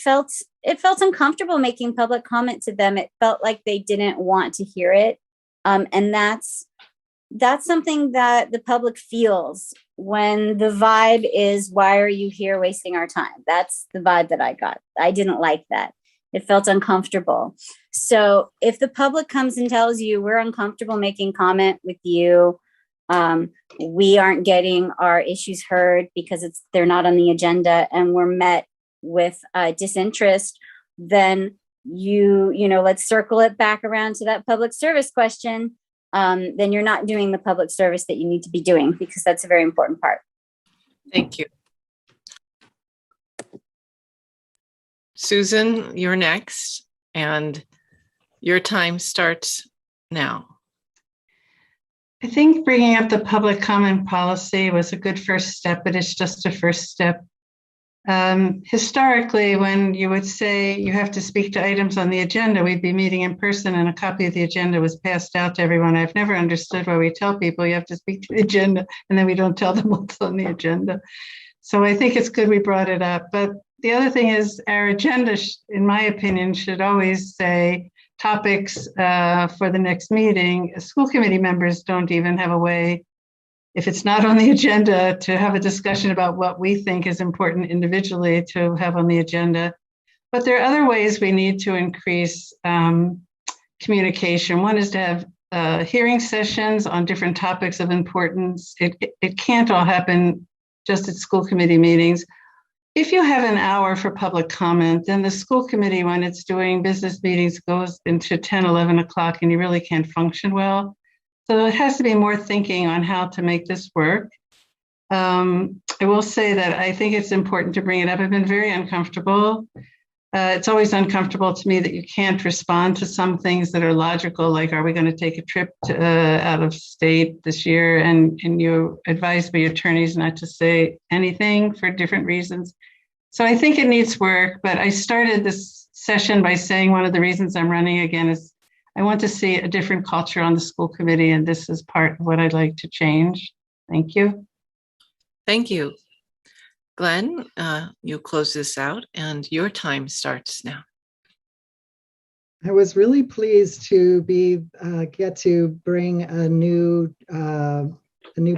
S4: felt uncomfortable making public comment to them. It felt like they didn't want to hear it. And that's something that the public feels when the vibe is, why are you here wasting our time? That's the vibe that I got. I didn't like that. It felt uncomfortable. So if the public comes and tells you we're uncomfortable making comment with you, we aren't getting our issues heard because they're not on the agenda, and we're met with disinterest, then let's circle it back around to that public service question. Then you're not doing the public service that you need to be doing, because that's a very important part.
S1: Thank you. Susan, you're next, and your time starts now.
S2: I think bringing up the public comment policy was a good first step, but it's just a first step. Historically, when you would say you have to speak to items on the agenda, we'd be meeting in person and a copy of the agenda was passed out to everyone. I've never understood why we tell people you have to speak to the agenda and then we don't tell them what's on the agenda. So I think it's good we brought it up. But the other thing is our agenda, in my opinion, should always say topics for the next meeting. School committee members don't even have a way, if it's not on the agenda, to have a discussion about what we think is important individually to have on the agenda. But there are other ways we need to increase communication. One is to have hearing sessions on different topics of importance. It can't all happen just at school committee meetings. If you have an hour for public comment, then the school committee, when it's doing business meetings, goes into 10, 11 o'clock, and you really can't function well. So it has to be more thinking on how to make this work. I will say that I think it's important to bring it up. I've been very uncomfortable. It's always uncomfortable to me that you can't respond to some things that are logical, like, are we going to take a trip out of state this year? And you advise my attorneys not to say anything for different reasons. So I think it needs work, but I started this session by saying one of the reasons I'm running again is I want to see a different culture on the school committee, and this is part of what I'd like to change. Thank you.
S1: Thank you. Glenn, you close this out, and your time starts now.
S5: I was really pleased to get to bring a new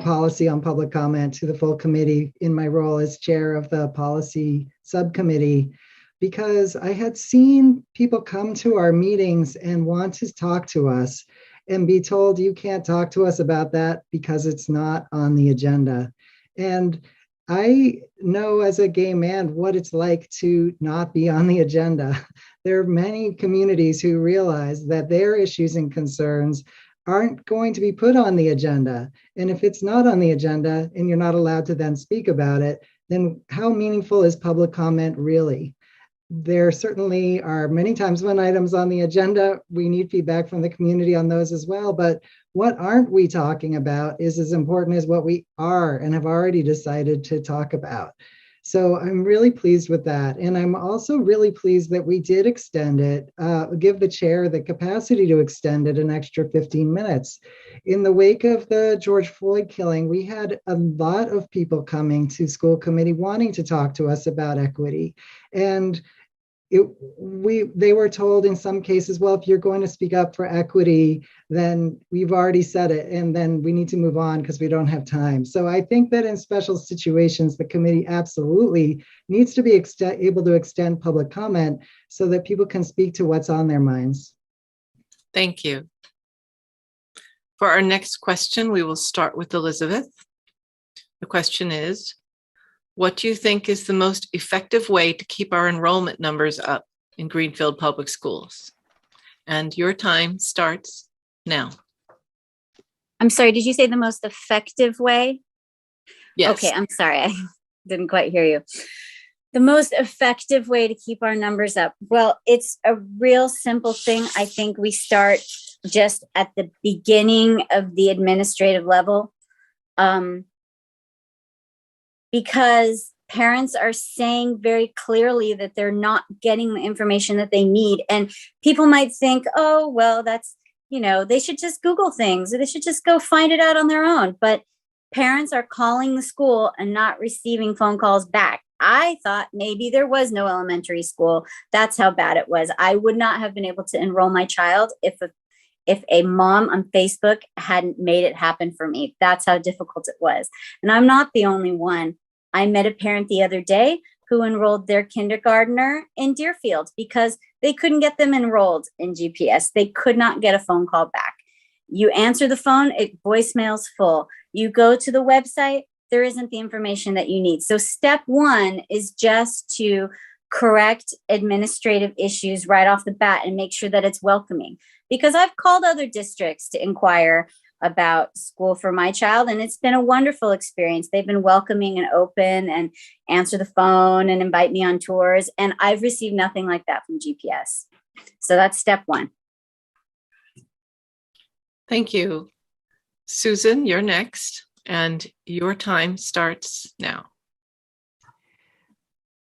S5: policy on public comment to the full committee in my role as chair of the policy subcommittee, because I had seen people come to our meetings and want to talk to us and be told, you can't talk to us about that because it's not on the agenda. And I know as a gay man what it's like to not be on the agenda. There are many communities who realize that their issues and concerns aren't going to be put on the agenda. And if it's not on the agenda and you're not allowed to then speak about it, then how meaningful is public comment really? There certainly are many times when items on the agenda, we need feedback from the community on those as well. But what aren't we talking about is as important as what we are and have already decided to talk about. So I'm really pleased with that. And I'm also really pleased that we did extend it, give the chair the capacity to extend it an extra 15 minutes. In the wake of the George Floyd killing, we had a lot of people coming to school committee wanting to talk to us about equity. And they were told in some cases, well, if you're going to speak up for equity, then we've already said it, and then we need to move on because we don't have time. So I think that in special situations, the committee absolutely needs to be able to extend public comment so that people can speak to what's on their minds.
S1: Thank you. For our next question, we will start with Elizabeth. The question is, what do you think is the most effective way to keep our enrollment numbers up in Greenfield Public Schools? And your time starts now.
S4: I'm sorry, did you say the most effective way?
S1: Yes.
S4: Okay, I'm sorry, I didn't quite hear you. The most effective way to keep our numbers up? Well, it's a real simple thing. I think we start just at the beginning of the administrative level. Because parents are saying very clearly that they're not getting the information that they need. And people might think, oh, well, that's, they should just Google things, or they should just go find it out on their own. But parents are calling the school and not receiving phone calls back. I thought maybe there was no elementary school. That's how bad it was. I would not have been able to enroll my child if a mom on Facebook hadn't made it happen for me. That's how difficult it was. And I'm not the only one. I met a parent the other day who enrolled their kindergartner in Deerfield because they couldn't get them enrolled in GPS. They could not get a phone call back. You answer the phone, voicemail's full. You go to the website, there isn't the information that you need. So step one is just to correct administrative issues right off the bat and make sure that it's welcoming. Because I've called other districts to inquire about school for my child, and it's been a wonderful experience. They've been welcoming and open and answer the phone and invite me on tours. And I've received nothing like that from GPS. So that's step one.
S1: Thank you. Susan, you're next, and your time starts now.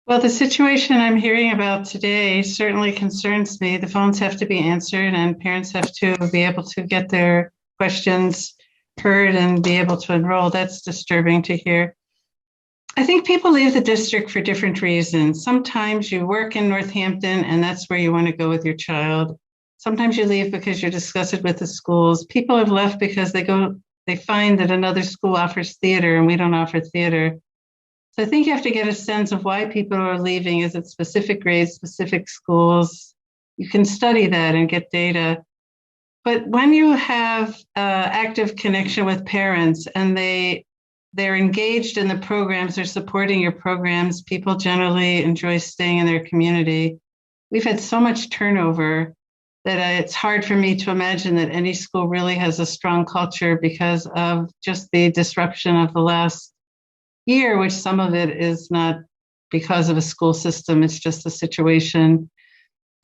S2: Well, the situation I'm hearing about today certainly concerns me. The phones have to be answered and parents have to be able to get their questions heard and be able to enroll. That's disturbing to hear. I think people leave the district for different reasons. Sometimes you work in Northampton and that's where you want to go with your child. Sometimes you leave because you're disgusted with the schools. People have left because they find that another school offers theater and we don't offer theater. So I think you have to get a sense of why people are leaving. Is it specific grades, specific schools? You can study that and get data. But when you have active connection with parents and they're engaged in the programs, they're supporting your programs, people generally enjoy staying in their community. We've had so much turnover that it's hard for me to imagine that any school really has a strong culture because of just the disruption of the last year, which some of it is not because of a school system, it's just a situation.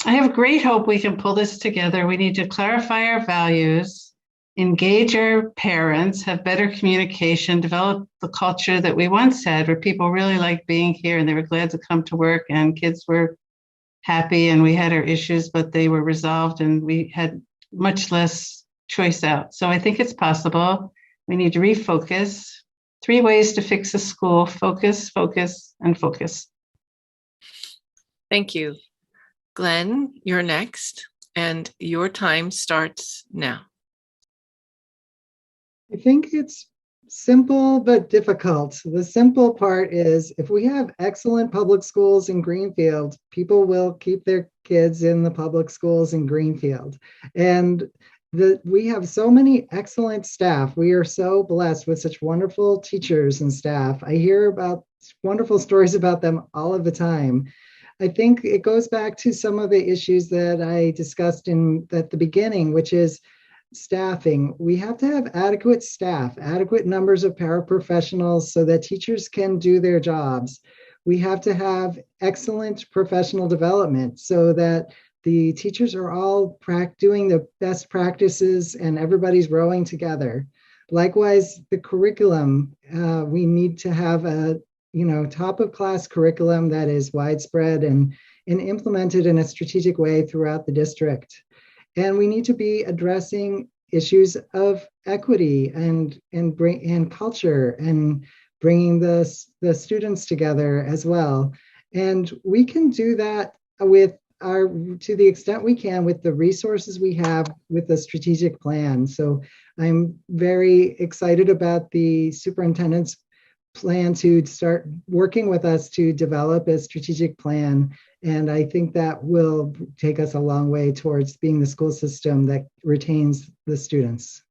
S2: I have great hope we can pull this together. We need to clarify our values, engage our parents, have better communication, develop the culture that we once had where people really liked being here and they were glad to come to work and kids were happy and we had our issues, but they were resolved and we had much less choice out. So I think it's possible. We need to refocus. 3 ways to fix a school: focus, focus, and focus.
S1: Thank you. Glenn, you're next, and your time starts now.
S5: I think it's simple but difficult. The simple part is if we have excellent public schools in Greenfield, people will keep their kids in the public schools in Greenfield. And we have so many excellent staff. We are so blessed with such wonderful teachers and staff. I hear about wonderful stories about them all of the time. I think it goes back to some of the issues that I discussed at the beginning, which is staffing. We have to have adequate staff, adequate numbers of paraprofessionals so that teachers can do their jobs. We have to have excellent professional development so that the teachers are all doing the best practices and everybody's rowing together. Likewise, the curriculum, we need to have a top of class curriculum that is widespread and implemented in a strategic way throughout the district. And we need to be addressing issues of equity and culture and bringing the students together as well. And we can do that to the extent we can with the resources we have with the strategic plan. So I'm very excited about the superintendent's plan to start working with us to develop a strategic plan. And I think that will take us a long way towards being the school system that retains the students.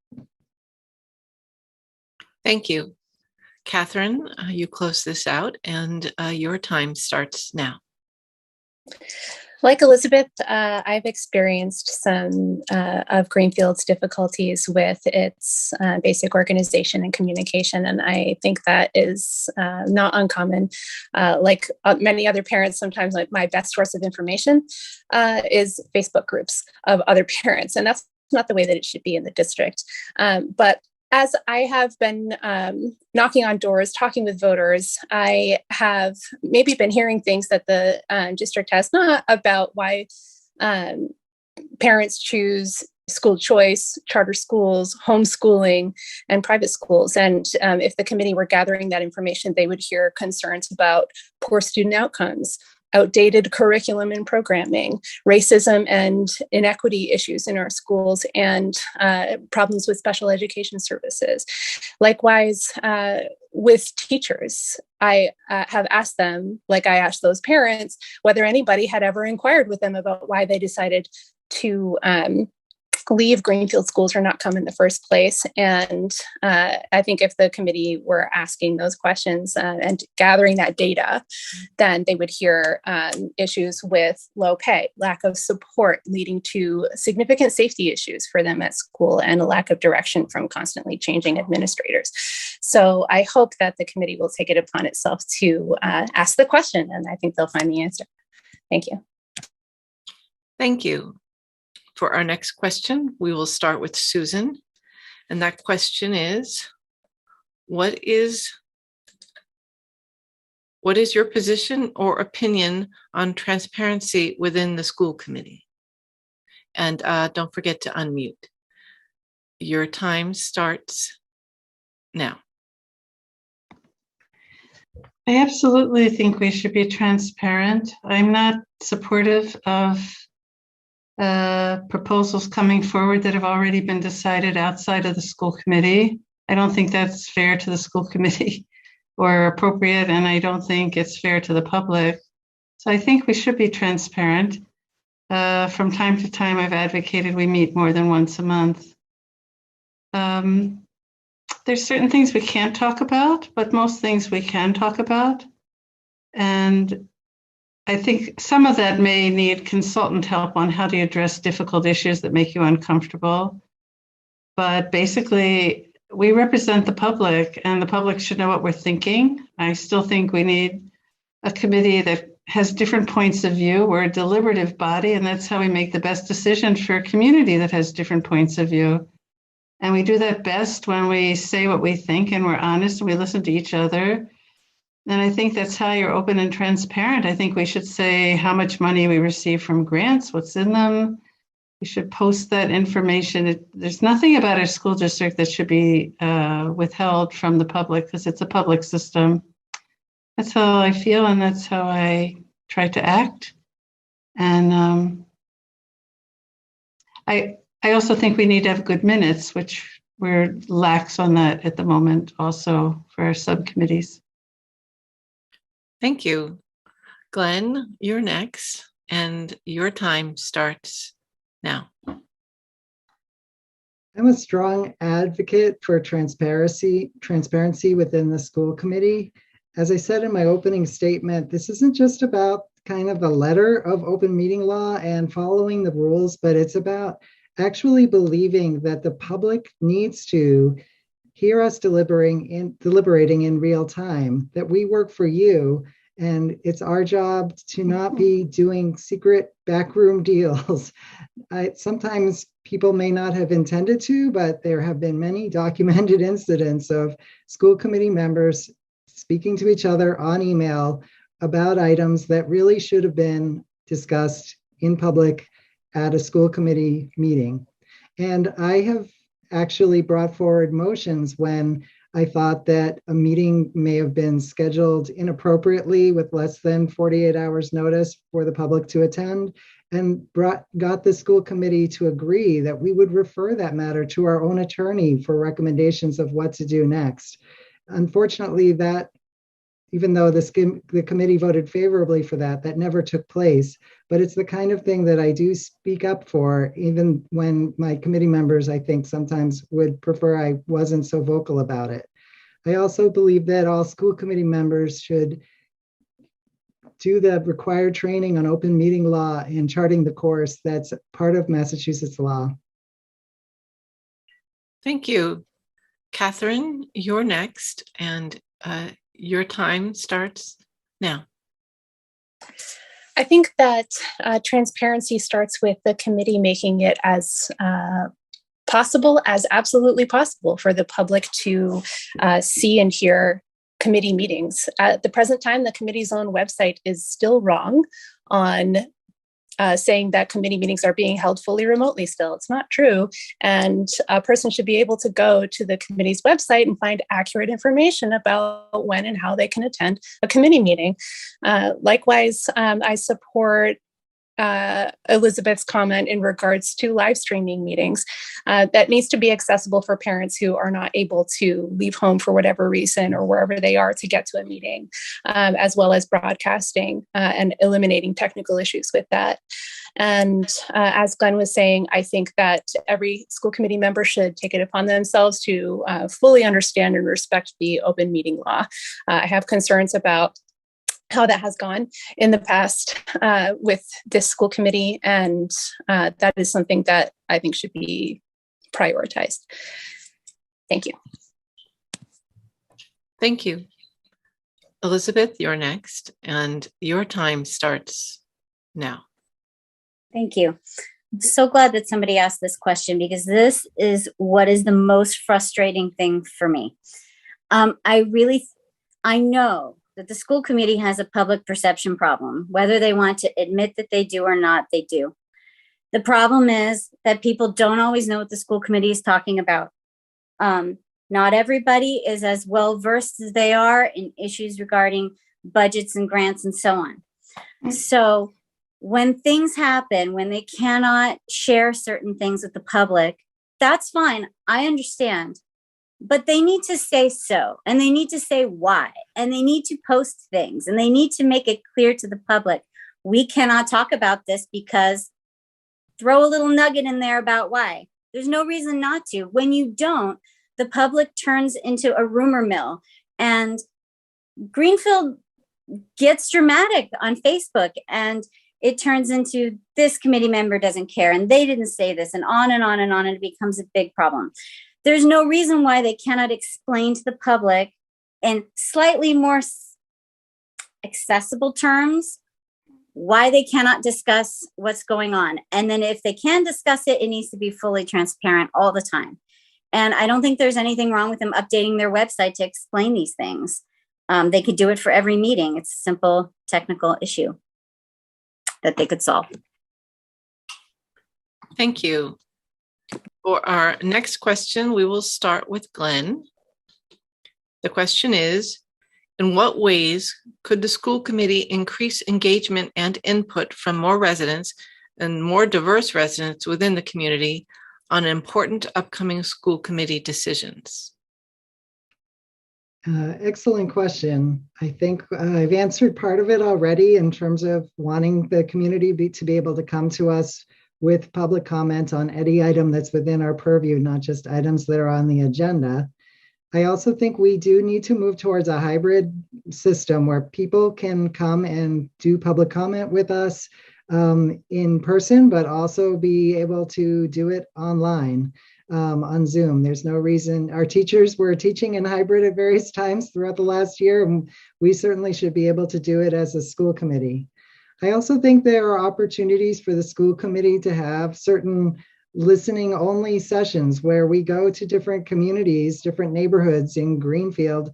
S1: Thank you. Catherine, you close this out and your time starts now.
S3: Like Elizabeth, I've experienced some of Greenfield's difficulties with its basic organization and communication, and I think that is not uncommon. Like many other parents, sometimes my best source of information is Facebook groups of other parents, and that's not the way that it should be in the district. But as I have been knocking on doors, talking with voters, I have maybe been hearing things that the district has not about why parents choose school choice, charter schools, homeschooling, and private schools. And if the committee were gathering that information, they would hear concerns about poor student outcomes, outdated curriculum and programming, racism and inequity issues in our schools, and problems with special education services. Likewise, with teachers, I have asked them, like I asked those parents, whether anybody had ever inquired with them about why they decided to leave Greenfield schools or not come in the first place. And I think if the committee were asking those questions and gathering that data, then they would hear issues with low pay, lack of support, leading to significant safety issues for them at school, and a lack of direction from constantly changing administrators. So I hope that the committee will take it upon itself to ask the question, and I think they'll find the answer. Thank you.
S1: Thank you. For our next question, we will start with Susan. And that question is, what is your position or opinion on transparency within the school committee? And don't forget to unmute. Your time starts now.
S2: I absolutely think we should be transparent. I'm not supportive of proposals coming forward that have already been decided outside of the school committee. I don't think that's fair to the school committee or appropriate, and I don't think it's fair to the public. So I think we should be transparent. From time to time, I've advocated we meet more than once a month. There's certain things we can't talk about, but most things we can talk about. And I think some of that may need consultant help on how to address difficult issues that make you uncomfortable. But basically, we represent the public, and the public should know what we're thinking. I still think we need a committee that has different points of view. We're a deliberative body, and that's how we make the best decision for a community that has different points of view. And we do that best when we say what we think, and we're honest, and we listen to each other. And I think that's how you're open and transparent. I think we should say how much money we receive from grants, what's in them. We should post that information. There's nothing about our school district that should be withheld from the public, because it's a public system. That's how I feel, and that's how I try to act. And I also think we need to have good minutes, which we're lax on that at the moment also for our subcommittees.
S1: Thank you. Glenn, you're next, and your time starts now.
S5: I'm a strong advocate for transparency within the school committee. As I said in my opening statement, this isn't just about kind of a letter of open meeting law and following the rules, but it's about actually believing that the public needs to hear us deliberating in real time, that we work for you, and it's our job to not be doing secret backroom deals. Sometimes people may not have intended to, but there have been many documented incidents of school committee members speaking to each other on email about items that really should have been discussed in public at a school committee meeting. And I have actually brought forward motions when I thought that a meeting may have been scheduled inappropriately with less than 48 hours notice for the public to attend, and got the school committee to agree that we would refer that matter to our own attorney for recommendations of what to do next. Unfortunately, that, even though the committee voted favorably for that, that never took place. But it's the kind of thing that I do speak up for, even when my committee members, I think, sometimes would prefer I wasn't so vocal about it. I also believe that all school committee members should do the required training on open meeting law and charting the course that's part of Massachusetts law.
S1: Thank you. Catherine, you're next, and your time starts now.
S3: I think that transparency starts with the committee making it as possible, as absolutely possible, for the public to see and hear committee meetings. At the present time, the committee's own website is still wrong on saying that committee meetings are being held fully remotely still. It's not true. And a person should be able to go to the committee's website and find accurate information about when and how they can attend a committee meeting. Likewise, I support Elizabeth's comment in regards to live streaming meetings. That needs to be accessible for parents who are not able to leave home for whatever reason or wherever they are to get to a meeting, as well as broadcasting and eliminating technical issues with that. And as Glenn was saying, I think that every school committee member should take it upon themselves to fully understand and respect the open meeting law. I have concerns about how that has gone in the past with this school committee. And that is something that I think should be prioritized. Thank you.
S1: Thank you. Elizabeth, you're next, and your time starts now.
S4: Thank you. I'm so glad that somebody asked this question, because this is what is the most frustrating thing for me. I know that the school committee has a public perception problem. Whether they want to admit that they do or not, they do. The problem is that people don't always know what the school committee is talking about. Not everybody is as well versed as they are in issues regarding budgets and grants and so on. So when things happen, when they cannot share certain things with the public, that's fine. I understand. But they need to say so, and they need to say why, and they need to post things, and they need to make it clear to the public. We cannot talk about this because throw a little nugget in there about why. There's no reason not to. When you don't, the public turns into a rumor mill, and Greenfield gets dramatic on Facebook, and it turns into this committee member doesn't care, and they didn't say this, and on and on and on, and it becomes a big problem. There's no reason why they cannot explain to the public in slightly more accessible terms why they cannot discuss what's going on. And then if they can discuss it, it needs to be fully transparent all the time. And I don't think there's anything wrong with them updating their website to explain these things. They could do it for every meeting. It's a simple technical issue that they could solve.
S1: Thank you. For our next question, we will start with Glenn. The question is, in what ways could the school committee increase engagement and input from more residents and more diverse residents within the community on important upcoming school committee decisions?
S5: Excellent question. I think I've answered part of it already in terms of wanting the community to be able to come to us with public comment on any item that's within our purview, not just items that are on the agenda. I also think we do need to move towards a hybrid system where people can come and do public comment with us in person, but also be able to do it online on Zoom. There's no reason. Our teachers were teaching in hybrid at various times throughout the last year, and we certainly should be able to do it as a school committee. I also think there are opportunities for the school committee to have certain listening only sessions where we go to different communities, different neighborhoods in Greenfield,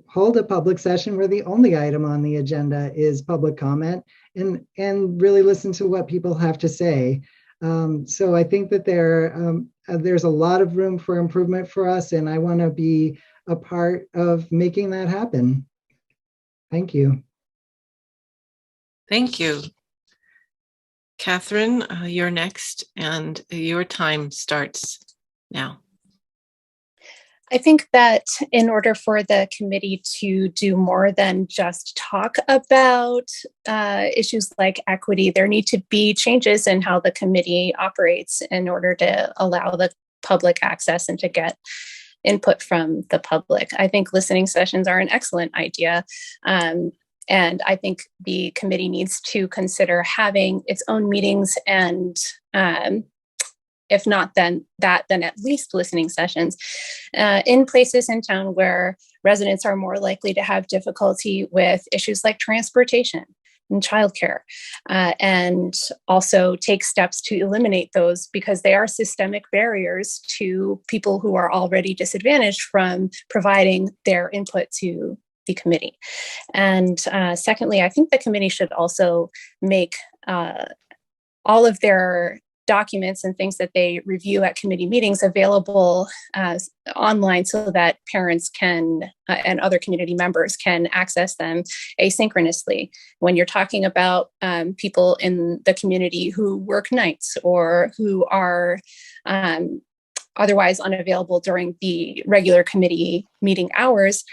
S5: hold a public session where the only item on the agenda is public comment, and really listen to what people have to say. So I think that there's a lot of room for improvement for us, and I want to be a part of making that happen. Thank you.
S1: Thank you. Catherine, you're next, and your time starts now.
S3: I think that in order for the committee to do more than just talk about issues like equity, there need to be changes in how the committee operates in order to allow the public access and to get input from the public. I think listening sessions are an excellent idea. And I think the committee needs to consider having its own meetings, and if not then at least listening sessions in places in town where residents are more likely to have difficulty with issues like transportation and childcare, and also take steps to eliminate those because they are systemic barriers to people who are already disadvantaged from providing their input to the committee. And secondly, I think the committee should also make all of their documents and things that they review at committee meetings available online so that parents can and other community members can access them asynchronously. When you're talking about people in the community who work nights or who are otherwise unavailable during the regular committee meeting hours,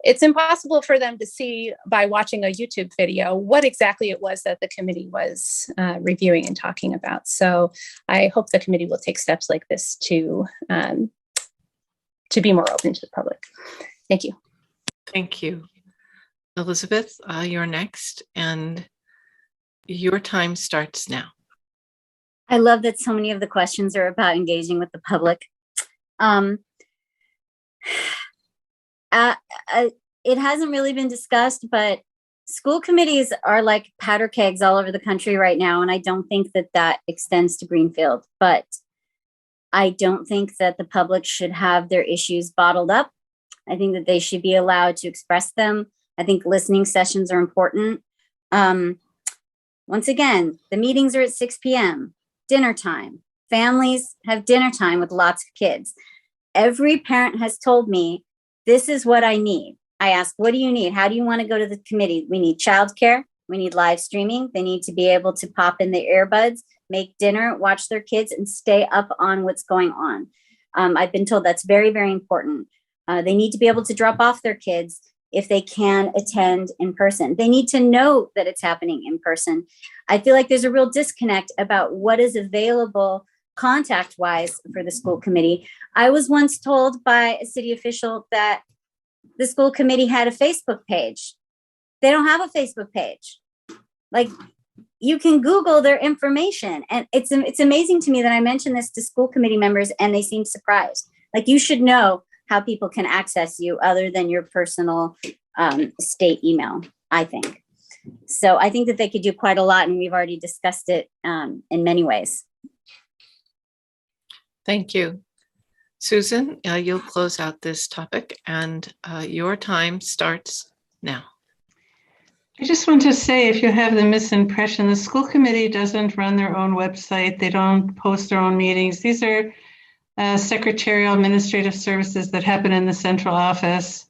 S3: it's impossible for them to see by watching a YouTube video what exactly it was that the committee was reviewing and talking about. So I hope the committee will take steps like this to be more open to the public. Thank you.
S1: Thank you. Elizabeth, you're next, and your time starts now.
S4: I love that so many of the questions are about engaging with the public. It hasn't really been discussed, but school committees are like powder kegs all over the country right now. And I don't think that that extends to Greenfield, but I don't think that the public should have their issues bottled up. I think that they should be allowed to express them. I think listening sessions are important. Once again, the meetings are at 6 p.m., dinner time. Families have dinner time with lots of kids. Every parent has told me, this is what I need. I ask, what do you need? How do you want to go to the committee? We need childcare. We need live streaming. They need to be able to pop in their earbuds, make dinner, watch their kids, and stay up on what's going on. I've been told that's very, very important. They need to be able to drop off their kids if they can attend in person. They need to know that it's happening in person. I feel like there's a real disconnect about what is available contact-wise for the school committee. I was once told by a city official that the school committee had a Facebook page. They don't have a Facebook page. Like, you can Google their information. And it's amazing to me that I mentioned this to school committee members and they seem surprised. Like, you should know how people can access you other than your personal state email, I think. So I think that they could do quite a lot, and we've already discussed it in many ways.
S1: Thank you. Susan, you'll close out this topic, and your time starts now.
S2: I just want to say, if you have the misimpression, the school committee doesn't run their own website. They don't post their own meetings. These are secretarial administrative services that happen in the central office.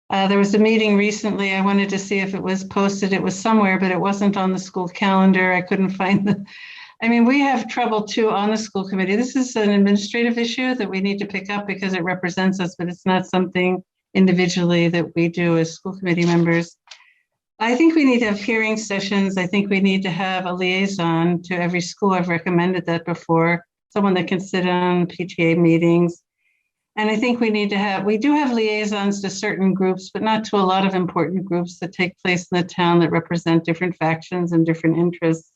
S2: There was a meeting recently. I wanted to see if it was posted. It was somewhere, but it wasn't on the school calendar. I couldn't find the. I mean, we have trouble too on the school committee. This is an administrative issue that we need to pick up because it represents us, but it's not something individually that we do as school committee members. I think we need to have hearing sessions. I think we need to have a liaison to every school. I've recommended that before, someone that can sit on PTA meetings. And I think we do have liaisons to certain groups, but not to a lot of important groups that take place in the town that represent different factions and different interests.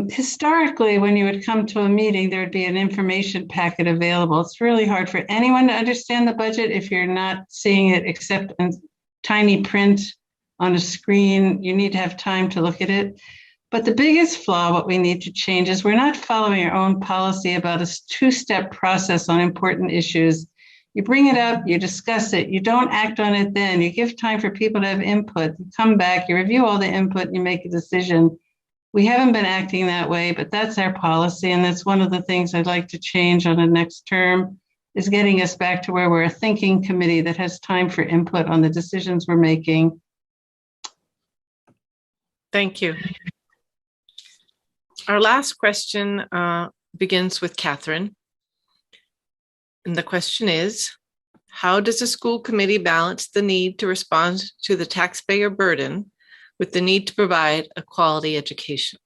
S2: Historically, when you would come to a meeting, there would be an information packet available. It's really hard for anyone to understand the budget if you're not seeing it except in tiny print on a screen. You need to have time to look at it. But the biggest flaw, what we need to change, is we're not following our own policy about a two-step process on important issues. You bring it up, you discuss it, you don't act on it then. You give time for people to have input. You come back, you review all the input, and you make a decision. We haven't been acting that way, but that's our policy, and that's one of the things I'd like to change on the next term, is getting us back to where we're a thinking committee that has time for input on the decisions we're making.
S1: Thank you. Our last question begins with Catherine. And the question is, how does a school committee balance the need to respond to the taxpayer burden with the need to provide a quality education?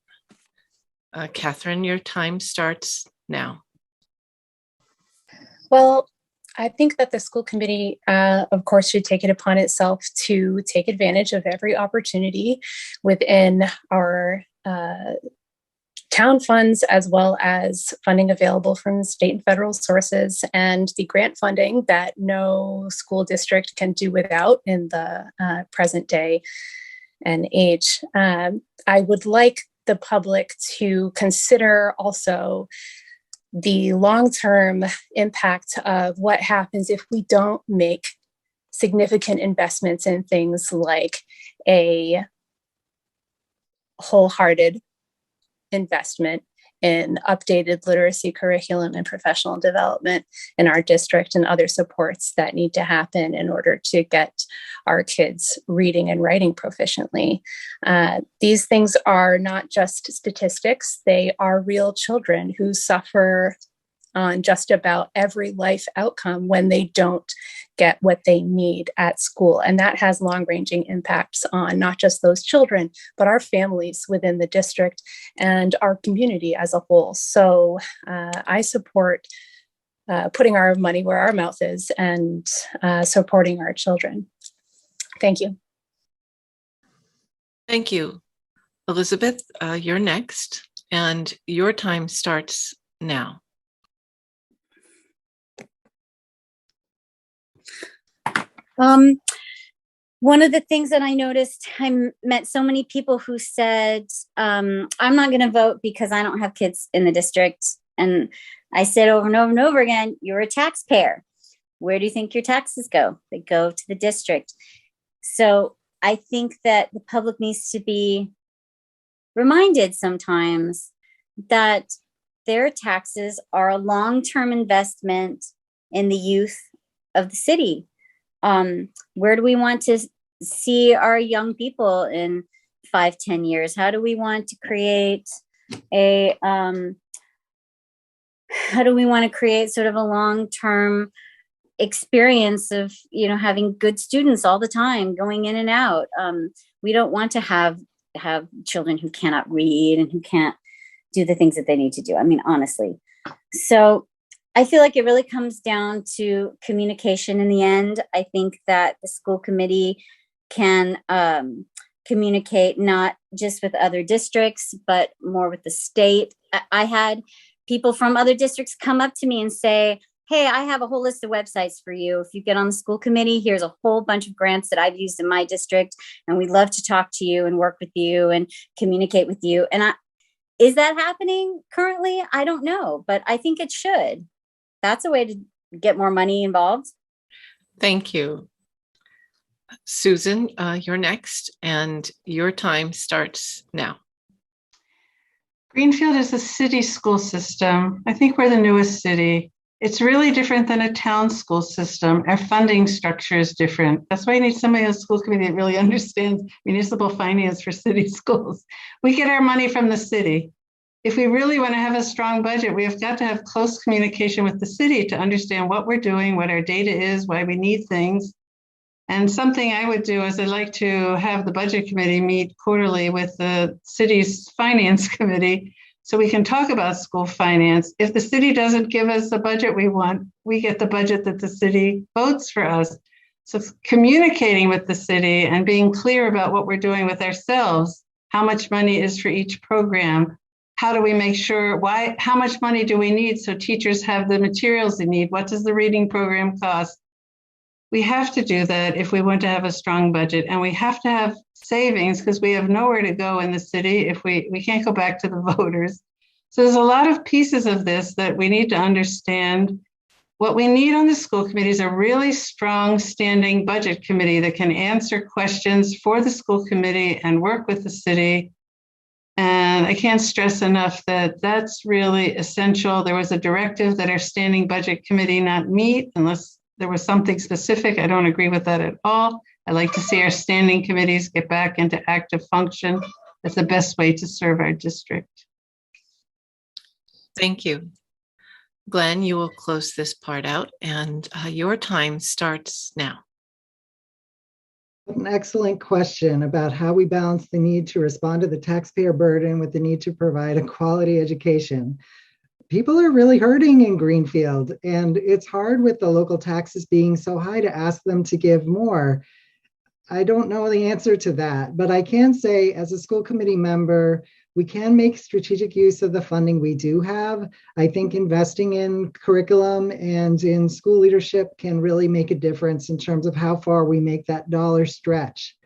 S1: Catherine, your time starts now.
S3: Well, I think that the school committee, of course, should take it upon itself to take advantage of every opportunity within our town funds, as well as funding available from state and federal sources, and the grant funding that no school district can do without in the present day and age. I would like the public to consider also the long-term impact of what happens if we don't make significant investments in things like a wholehearted investment in updated literacy curriculum and professional development in our district and other supports that need to happen in order to get our kids reading and writing proficiently. These things are not just statistics, they are real children who suffer on just about every life outcome when they don't get what they need at school. And that has long-ranging impacts on not just those children, but our families within the district and our community as a whole. So I support putting our money where our mouth is and supporting our children. Thank you.
S1: Thank you. Elizabeth, you're next, and your time starts now.
S4: One of the things that I noticed, I met so many people who said, I'm not going to vote because I don't have kids in the district. And I said over and over and over again, you're a taxpayer. Where do you think your taxes go? They go to the district. So I think that the public needs to be reminded sometimes that their taxes are a long-term investment in the youth of the city. Where do we want to see our young people in 5-10 years? How do we want to create sort of a long-term experience of, having good students all the time going in and out? We don't want to have children who cannot read and who can't do the things that they need to do. I mean, honestly. So I feel like it really comes down to communication in the end. I think that the school committee can communicate not just with other districts, but more with the state. I had people from other districts come up to me and say, hey, I have a whole list of websites for you. If you get on the school committee, here's a whole bunch of grants that I've used in my district, and we'd love to talk to you and work with you and communicate with you. And is that happening currently? I don't know, but I think it should. That's a way to get more money involved.
S1: Thank you. Susan, you're next, and your time starts now.
S2: Greenfield is a city school system. I think we're the newest city. It's really different than a town school system. Our funding structure is different. That's why you need somebody on the school committee that really understands municipal finance for city schools. We get our money from the city. If we really want to have a strong budget, we have got to have close communication with the city to understand what we're doing, what our data is, why we need things. And something I would do is I'd like to have the budget committee meet quarterly with the city's finance committee so we can talk about school finance. If the city doesn't give us the budget we want, we get the budget that the city votes for us. So communicating with the city and being clear about what we're doing with ourselves, how much money is for each program, how do we make sure, how much money do we need so teachers have the materials they need? What does the reading program cost? We have to do that if we want to have a strong budget, and we have to have savings because we have nowhere to go in the city if we can't go back to the voters. So there's a lot of pieces of this that we need to understand. What we need on the school committee is a really strong standing budget committee that can answer questions for the school committee and work with the city. And I can't stress enough that that's really essential. There was a directive that our standing budget committee not meet unless there was something specific. I don't agree with that at all. I like to see our standing committees get back into active function. That's the best way to serve our district.
S1: Thank you. Glenn, you will close this part out, and your time starts now.
S5: An excellent question about how we balance the need to respond to the taxpayer burden with the need to provide a quality education. People are really hurting in Greenfield, and it's hard with the local taxes being so high to ask them to give more. I don't know the answer to that, but I can say as a school committee member, we can make strategic use of the funding we do have. I think investing in curriculum and in school leadership can really make a difference in terms of how far we make that dollar stretch.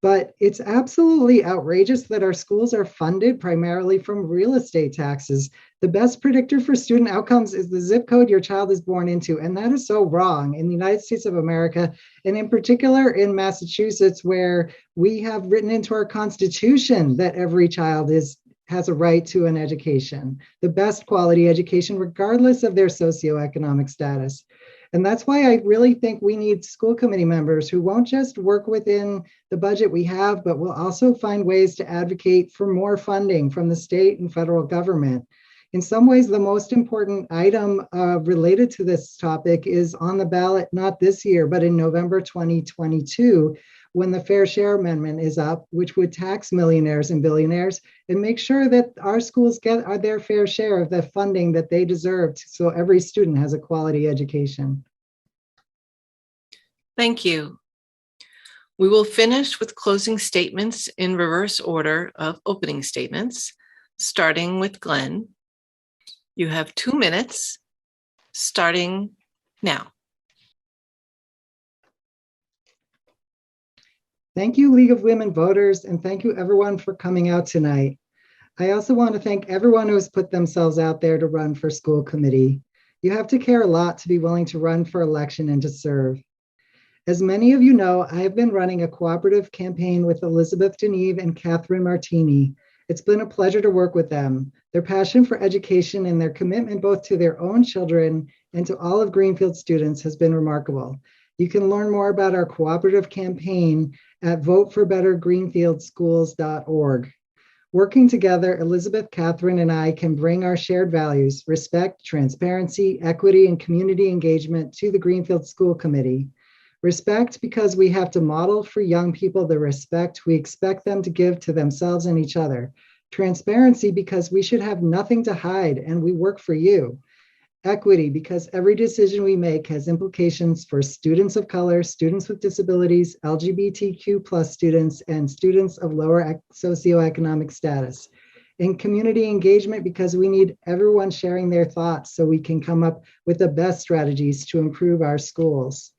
S5: But it's absolutely outrageous that our schools are funded primarily from real estate taxes. The best predictor for student outcomes is the zip code your child is born into. And that is so wrong in the United States of America, and in particular in Massachusetts, where we have written into our Constitution that every child is has a right to an education, the best quality education, regardless of their socioeconomic status. And that's why I really think we need school committee members who won't just work within the budget we have, but will also find ways to advocate for more funding from the state and federal government. In some ways, the most important item related to this topic is on the ballot, not this year, but in November 2022, when the Fair Share Amendment is up, which would tax millionaires and billionaires and make sure that our schools get their fair share of the funding that they deserve, so every student has a quality education.
S1: Thank you. We will finish with closing statements in reverse order of opening statements, starting with Glenn. You have 2 minutes, starting now.
S5: Thank you, League of Women Voters, and thank you everyone for coming out tonight. I also want to thank everyone who has put themselves out there to run for school committee. You have to care a lot to be willing to run for election and to serve. As many of you know, I have been running a cooperative campaign with Elizabeth Deneve and Catherine Martini. It's been a pleasure to work with them. Their passion for education and their commitment both to their own children and to all of Greenfield students has been remarkable. You can learn more about our cooperative campaign at voteforbettergreenfieldschools.org. Working together, Elizabeth, Catherine, and I can bring our shared values, respect, transparency, equity, and community engagement to the Greenfield School Committee. Respect because we have to model for young people the respect we expect them to give to themselves and each other. Transparency because we should have nothing to hide and we work for you. Equity because every decision we make has implications for students of color, students with disabilities, LGBTQ+ students, and students of lower socioeconomic status. And community engagement because we need everyone sharing their thoughts so we can come up with the best strategies to improve our schools.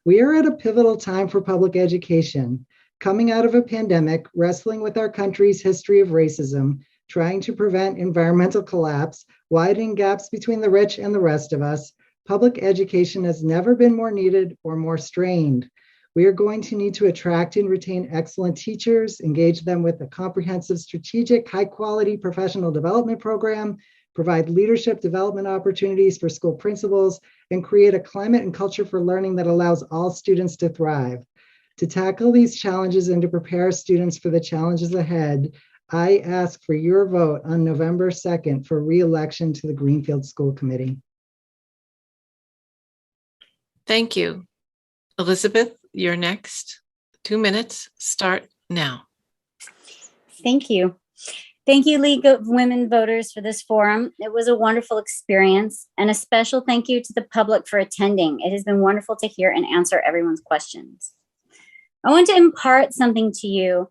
S5: We are at a pivotal time for public education, coming out of a pandemic, wrestling with our country's history of racism, trying to prevent environmental collapse, widening gaps between the rich and the rest of us. Public education has never been more needed or more strained. We are going to need to attract and retain excellent teachers, engage them with a comprehensive, strategic, high-quality professional development program, provide leadership development opportunities for school principals, and create a climate and culture for learning that allows all students to thrive. To tackle these challenges and to prepare students for the challenges ahead, I ask for your vote on November 2nd for re-election to the Greenfield School Committee.
S1: Thank you. Elizabeth, you're next. 2 minutes, start now.
S4: Thank you. Thank you, League of Women Voters, for this forum. It was a wonderful experience, and a special thank you to the public for attending. It has been wonderful to hear and answer everyone's questions. I want to impart something to you.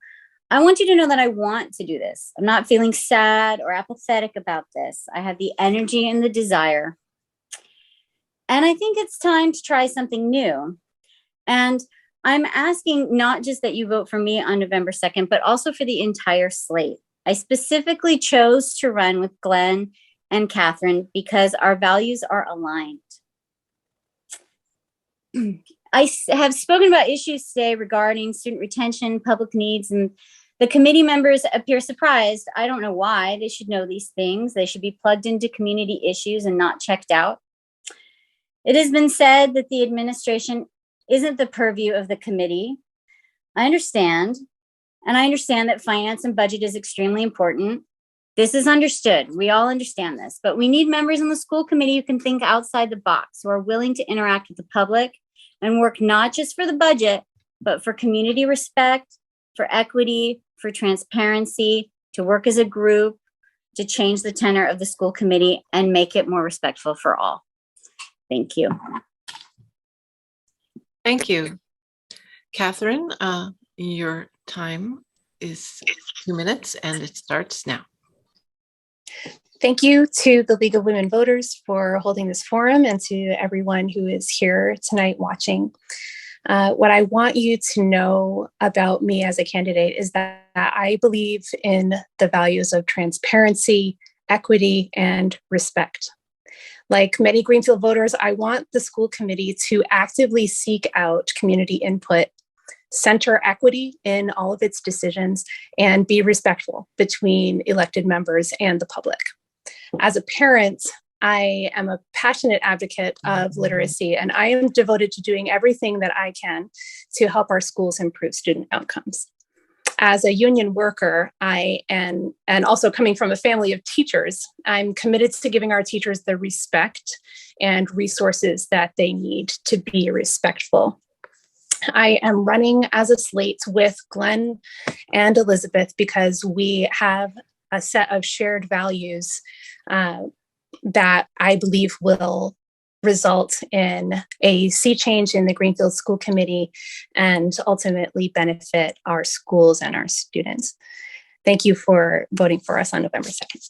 S4: I want you to know that I want to do this. I'm not feeling sad or apathetic about this. I have the energy and the desire. And I think it's time to try something new. And I'm asking not just that you vote for me on November 2nd, but also for the entire slate. I specifically chose to run with Glenn and Catherine because our values are aligned. I have spoken about issues today regarding student retention, public needs, and the committee members appear surprised. I don't know why. They should know these things. They should be plugged into community issues and not checked out. It has been said that the administration isn't the purview of the committee. I understand. And I understand that finance and budget is extremely important. This is understood. We all understand this. But we need members on the school committee who can think outside the box, who are willing to interact with the public and work not just for the budget, but for community respect, for equity, for transparency, to work as a group, to change the tenor of the school committee and make it more respectful for all. Thank you.
S1: Thank you. Catherine, your time is 2 minutes and it starts now.
S3: Thank you to the League of Women Voters for holding this forum and to everyone who is here tonight watching. What I want you to know about me as a candidate is that I believe in the values of transparency, equity, and respect. Like many Greenfield voters, I want the school committee to actively seek out community input center equity in all of its decisions, and be respectful between elected members and the public. As a parent, I am a passionate advocate of literacy, and I am devoted to doing everything that I can to help our schools improve student outcomes. As a union worker, and also coming from a family of teachers, I'm committed to giving our teachers the respect and resources that they need to be respectful. I am running as a slate with Glenn and Elizabeth because we have a set of shared values that I believe will result in a sea change in the Greenfield School Committee and ultimately benefit our schools and our students. Thank you for voting for us on November 2nd.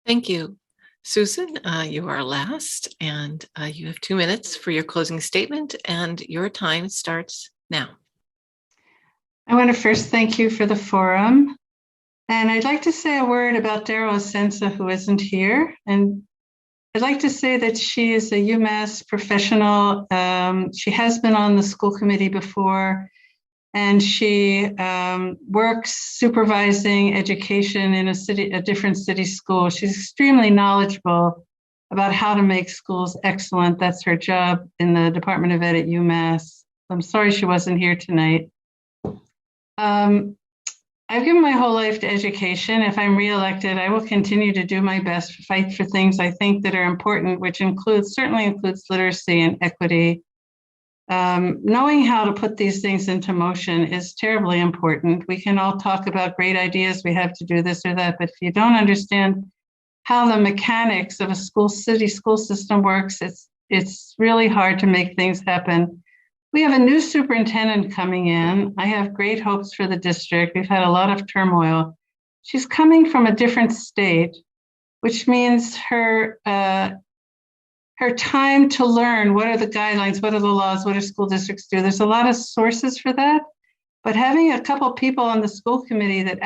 S1: Thank you. Susan, you are last, and you have 2 minutes for your closing statement, and your time starts now.
S2: I want to first thank you for the forum. And I'd like to say a word about Daryl Asensa, who isn't here. And I'd like to say that she is a UMass professional. She has been on the school committee before, and she works supervising education in a different city school. She's extremely knowledgeable about how to make schools excellent. That's her job in the Department of Ed at UMass. I'm sorry she wasn't here tonight. I've given my whole life to education. If I'm reelected, I will continue to do my best to fight for things I think that are important, which certainly includes literacy and equity. Knowing how to put these things into motion is terribly important. We can all talk about great ideas, we have to do this or that, but if you don't understand how the mechanics of a city school system works, it's really hard to make things happen. We have a new superintendent coming in. I have great hopes for the district. We've had a lot of turmoil. She's coming from a different state, which means her time to learn what are the guidelines, what are the laws, what do school districts do. There's a lot of sources for that, but having a couple of people on the school committee that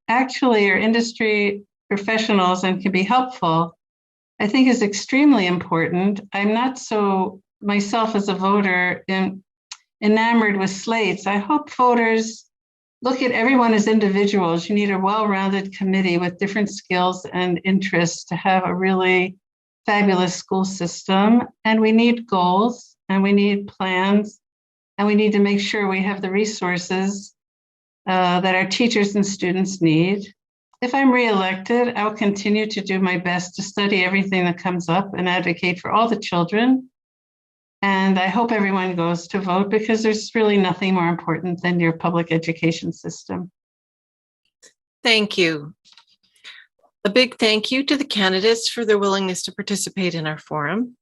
S2: actually are industry professionals and can be helpful, I think is extremely important. I'm not so myself as a voter enamored with slates. I hope voters look at everyone as individuals. You need a well-rounded committee with different skills and interests to have a really fabulous school system. And we need goals, and we need plans, and we need to make sure we have the resources that our teachers and students need. If I'm reelected, I'll continue to do my best to study everything that comes up and advocate for all the children. And I hope everyone goes to vote, because there's really nothing more important than your public education system.
S1: Thank you. A big thank you to the candidates for their willingness to participate in our forum.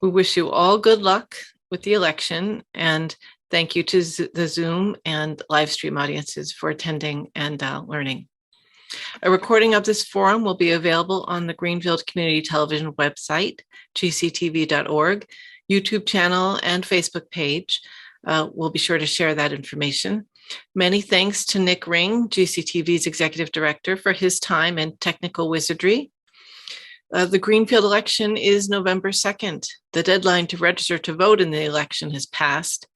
S1: We wish you all good luck with the election, and thank you to the Zoom and live stream audiences for attending and learning. A recording of this forum will be available on the Greenfield Community Television website, gctv.org, YouTube channel, and Facebook page. We'll be sure to share that information. Many thanks to Nick Ring, GCTV's Executive Director, for his time and technical wizardry. The Greenfield election is November 2nd. The deadline to register to vote in the election has passed,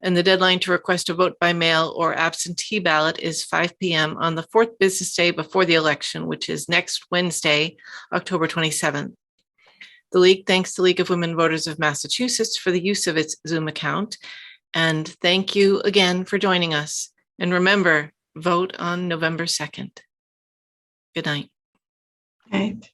S1: and the deadline to request a vote by mail or absentee ballot is 5 p.m. on the 4th business day before the election, which is next Wednesday, October 27th. The League thanks the League of Women Voters of Massachusetts for the use of its Zoom account. And thank you again for joining us. And remember, vote on November 2nd. Good night.
S2: Right.